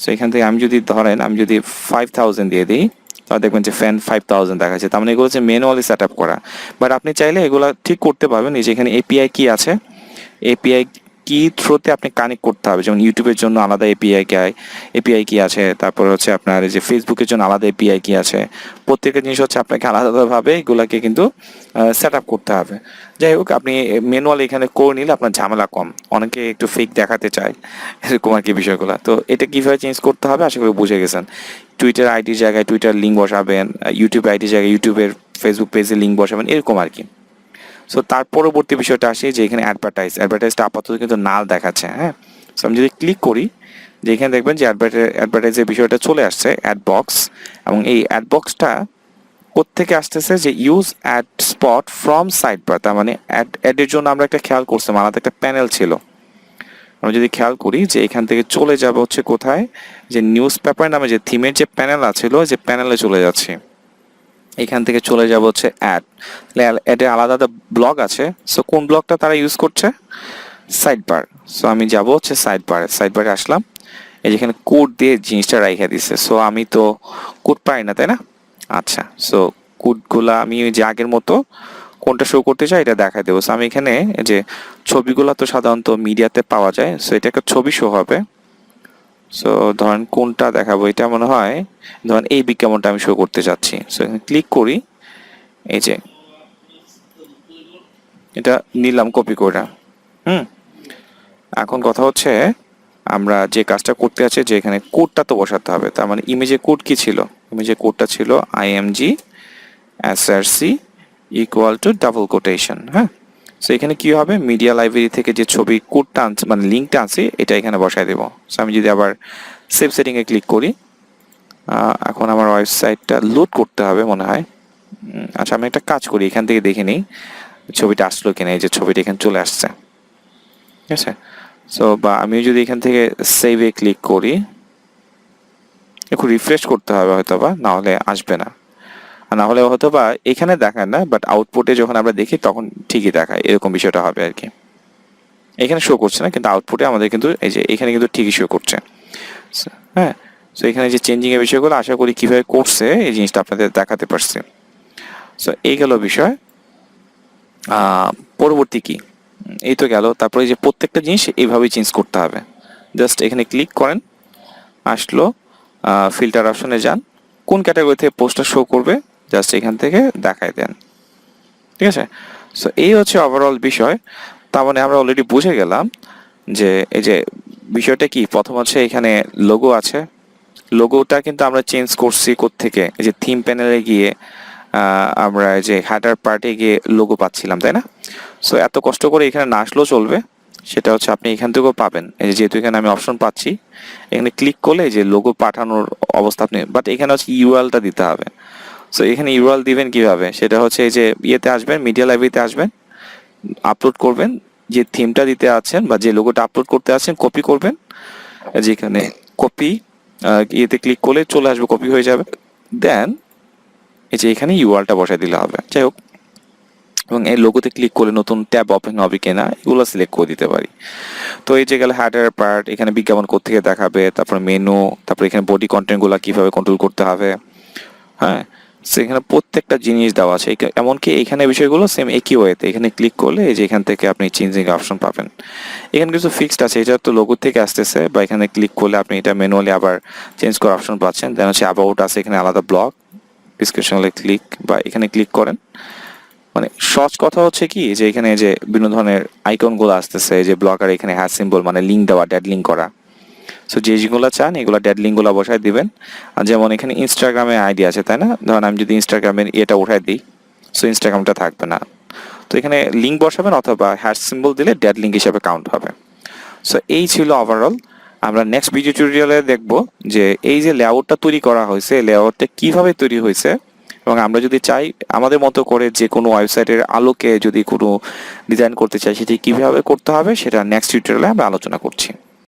সো এখান থেকে আমি যদি ধরেন আমি যদি 5000 দিয়ে দিই, তাহলে দেখবেন যে ফ্যান 5000 দেখাচ্ছে। তার মানে এগুলো হচ্ছে ম্যানুয়ালি সেট আপ করা। বাট আপনি চাইলে এগুলো ঠিক করতে পারবেন। এই যে এখানে এপিআই কি আছে, এপিআই কি থ্রুতে আপনি কানেক্ট করতে হবে, যেমন ইউটিউবের জন্য আলাদা এপিআই কি আছে, তারপর হচ্ছে আপনার এই যে ফেসবুকের জন্য আলাদা এপিআই কি আছে। প্রত্যেকটা জিনিস হচ্ছে আপনাকে আলাদাভাবে এগুলাকে কিন্তু সেট আপ করতে হবে। যাই হোক, আপনি ম্যানুয়ালি এখানে করে নিলে আপনার ঝামেলা কম। অনেকে একটু ফেক দেখাতে চায়, এরকম আর কি বিষয়গুলো। তো এটা কীভাবে চেঞ্জ করতে হবে আশা করি বুঝে গেছেন। টুইটার আইডির জায়গায় টুইটার লিঙ্ক বসাবেন, ইউটিউব আইডির জায়গায় ইউটিউবের ফেসবুক পেজের লিঙ্ক বসাবেন, এরকম আর কি। সো তার পরবর্তী বিষয়টা আসি যে এখানে অ্যাডভার্টাইজটা আপাতত কিন্তু নাল দেখাচ্ছে। হ্যাঁ, সো আমি যদি ক্লিক করি, যে এখানে দেখবেন যে অ্যাডভার্টাইজের বিষয়টা চলে আসছে, অ্যাড বক্স। এবং এই অ্যাড বক্সটা কোত্থেকে আসতেছে, যে use ad spot from sidebar. তার মানে অ্যাডের জন্য আমরা একটা খেয়াল করছিলাম, আলাদা একটা প্যানেল ছিল। আমরা যদি খেয়াল করি যে এখান থেকে চলে যাবে হচ্ছে কোথায়, যে নিউজ পেপার নামে যে থিমের যে প্যানেল আছিল, যে প্যানেলে চলে যাচ্ছে। এখান থেকে চলে যাব হচ্ছে অ্যাড, অ্যাডে আলাদা ব্লগ আছে। সো কোন ব্লগটা তারা ইউজ করছে, সাইড বার। সো আমি যাব হচ্ছে সাইড বারে আসলাম, এই যেখানে কোড দিয়ে জিনিসটা রাইখা দিছে। সো আমি তো কোড পাই না, তাই না? আচ্ছা, সো কোডগুলা আমি ওই যে আগের মতো কোনটা শো করতে চাই এটা দেখাই দেবো। সো আমি এখানে যে ছবিগুলো তো সাধারণত মিডিয়াতে পাওয়া যায়, সো এটা একটা ছবি শো হবে। সো ধরেন কোনটা দেখাবো, এটা মনে হয় ধরেন এই বিজ্ঞাপনটা আমি শো করতে চাচ্ছি। সো এখানে ক্লিক করি, এই যে এটা নিলাম কপি করে। হুম এখন কথা হচ্ছে আমরা যে কাজটা করতে আছে যে এখানে কোডটা তো বসাতে হবে। তার মানে ইমেজে কোড কি ছিল? ইমেজে কোডটা ছিল img src equal to double quotation. হ্যাঁ, সো এখানে কি হবে, মিডিয়া লাইব্রেরি থেকে যে ছবি কোডটা আনছে মানে লিঙ্কটা আনছি এটা এখানে বসাই দেবো। সো আমি যদি আবার সেভ সেটিংয়ে ক্লিক করি, এখন আমার ওয়েবসাইটটা লোড করতে হবে মনে হয়। আচ্ছা আমি একটা কাজ করি, এখান থেকে দেখে নিই ছবিটা আসলো কিনা। এই যে ছবিটা এখানে চলে আসছে, ঠিক আছে। সো বা আমি যদি এখান থেকে সেভে ক্লিক করি, একটু রিফ্রেশ করতে হবে হয়তো বা, না হলে আসবে না। আর না হলে হয়তো বা এখানে দেখায় না, বাট আউটপুটে যখন আমরা দেখি তখন ঠিকই দেখায়, এরকম বিষয়টা হবে আর কি। এখানে শো করছে না, কিন্তু আউটপুটে আমাদের কিন্তু এই যে এখানে কিন্তু ঠিকই শো করছে। হ্যাঁ, সো এখানে যে চেঞ্জিং এর বিষয়গুলো আশা করি কিভাবে করছে এই জিনিসটা আপনাদের দেখাতে পারছি। সো এই গেল বিষয়। পরবর্তী কি, এই তো গেল। তারপরে যে প্রত্যেকটা জিনিস এইভাবেই চেঞ্জ করতে হবে। জাস্ট এখানে ক্লিক করেন, আসলো, ফিল্টার অপশনে যান, কোন ক্যাটাগরি থেকে পোস্টটা শো করবে জাস্ট এখান থেকে দেখায় দেন, ঠিক আছে। সো এই হচ্ছে ওভারঅল বিষয়। তার মানে আমরা অলরেডি বুঝে গেলাম যে এই যে বিষয়টা কি। প্রথম হচ্ছে এখানে লোগো আছে, লোগোটা কিন্তু আমরা চেঞ্জ করছি কোত্থেকে, এই যে থিম প্যানেলে গিয়ে আমরা যে হ্যাডার পার্টে গিয়ে লোগো পাচ্ছিলাম, তাই না? সো এত কষ্ট করে এখানে না আসলেও চলবে, সেটা হচ্ছে আপনি এখান থেকেও পাবেন। এই যে যেহেতু এখানে আমি অপশন পাচ্ছি, এখানে ক্লিক করলে যে লোগো পাঠানোর অবস্থা আপনি, বাট এখানে হচ্ছে ইউআরএলটা দিতে হবে। সো এখানে ইউআরএল দিবেন কিভাবে, সেটা হচ্ছে এই যে ইয়েতে আসবেন, মিডিয়া লাইব্রেরিতে আসবেন, আপলোড করবেন, যে থিমটা দিতে আছেন বা যে লোগোটা আপলোড করতে আছেন কপি করবেন, যেখানে কপি ইয়েতে ক্লিক করলে চলে আসবে, কপি হয়ে যাবে। দেন এই যে এখানে ইউআরএলটা বসাই দিলে হবে, যাই হোক। এবং এই লোগোতে ক্লিক করলে নতুন ট্যাব ওপেন হবে কিনা এগুলো সিলেক্ট করে দিতে পারি। তো এই যে গেলে হার্ডওয়্যার পার্ট, এখানে বিজ্ঞাপন কোত্থেকে দেখাবে, তারপর মেনু, তারপর এখানে বডি কন্টেন্টগুলো কিভাবে কন্ট্রোল করতে হবে। হ্যাঁ, সেখানে প্রত্যেকটা জিনিস দেওয়া আছে, এমনকি এখানে বিষয়গুলো সেম একই ওয়েতে এখানে ক্লিক করলে এই যে এখান থেকে আপনি চেঞ্জিং অপশন পাবেন। এখানে কিছু ফিক্সড আছে, এটা তো লোগো থেকে আসতেছে, বা এখানে ক্লিক করলে আপনি এটা ম্যানুয়ালি আবার চেঞ্জ করার অপশন পাচ্ছেন। দেন হচ্ছে অ্যাবাউট আছে, এখানে আলাদা ব্লগ ডিসক্রিপশনে ক্লিক বা এখানে ক্লিক করেন। মানে সহজ কথা হচ্ছে কি যে এখানে যে বিভিন্ন ধরনের আইকনগুলো আসতেছে, যে ব্লগার এখানে হ্যাশ সিম্বল মানে লিঙ্ক দেওয়া, ড্যাড লিঙ্ক করা। সো যেগুলো চান এগুলো ড্যাড লিঙ্কগুলো বসায় দিবেন। আর যেমন এখানে ইনস্টাগ্রামে আইডি আছে, তাই না? ধরেন আমি যদি ইনস্টাগ্রামের এটা উঠাই দিই, সো ইনস্টাগ্রামটা থাকবে না। তো এখানে লিঙ্ক বসাবেন অথবা হ্যাশ সিম্বল দিলে ড্যাড লিঙ্ক হিসাবে কাউন্ট হবে। সো এই ছিল ওভারঅল। আমরা নেক্সট ভিডিও টিউটোরিয়ালে দেখব যে এই যে লেআউটটা তৈরি করা হয়েছে, লেআউটটা কিভাবে তৈরি হয়েছে, এবং আমরা যদি চাই আমাদের মতো করে যে কোনো ওয়েবসাইটের আলোকে যদি কোনো ডিজাইন করতে চাই সেটি কিভাবে করতে হবে, সেটা নেক্সট টিউটোরিয়ালে আমরা আলোচনা করছি।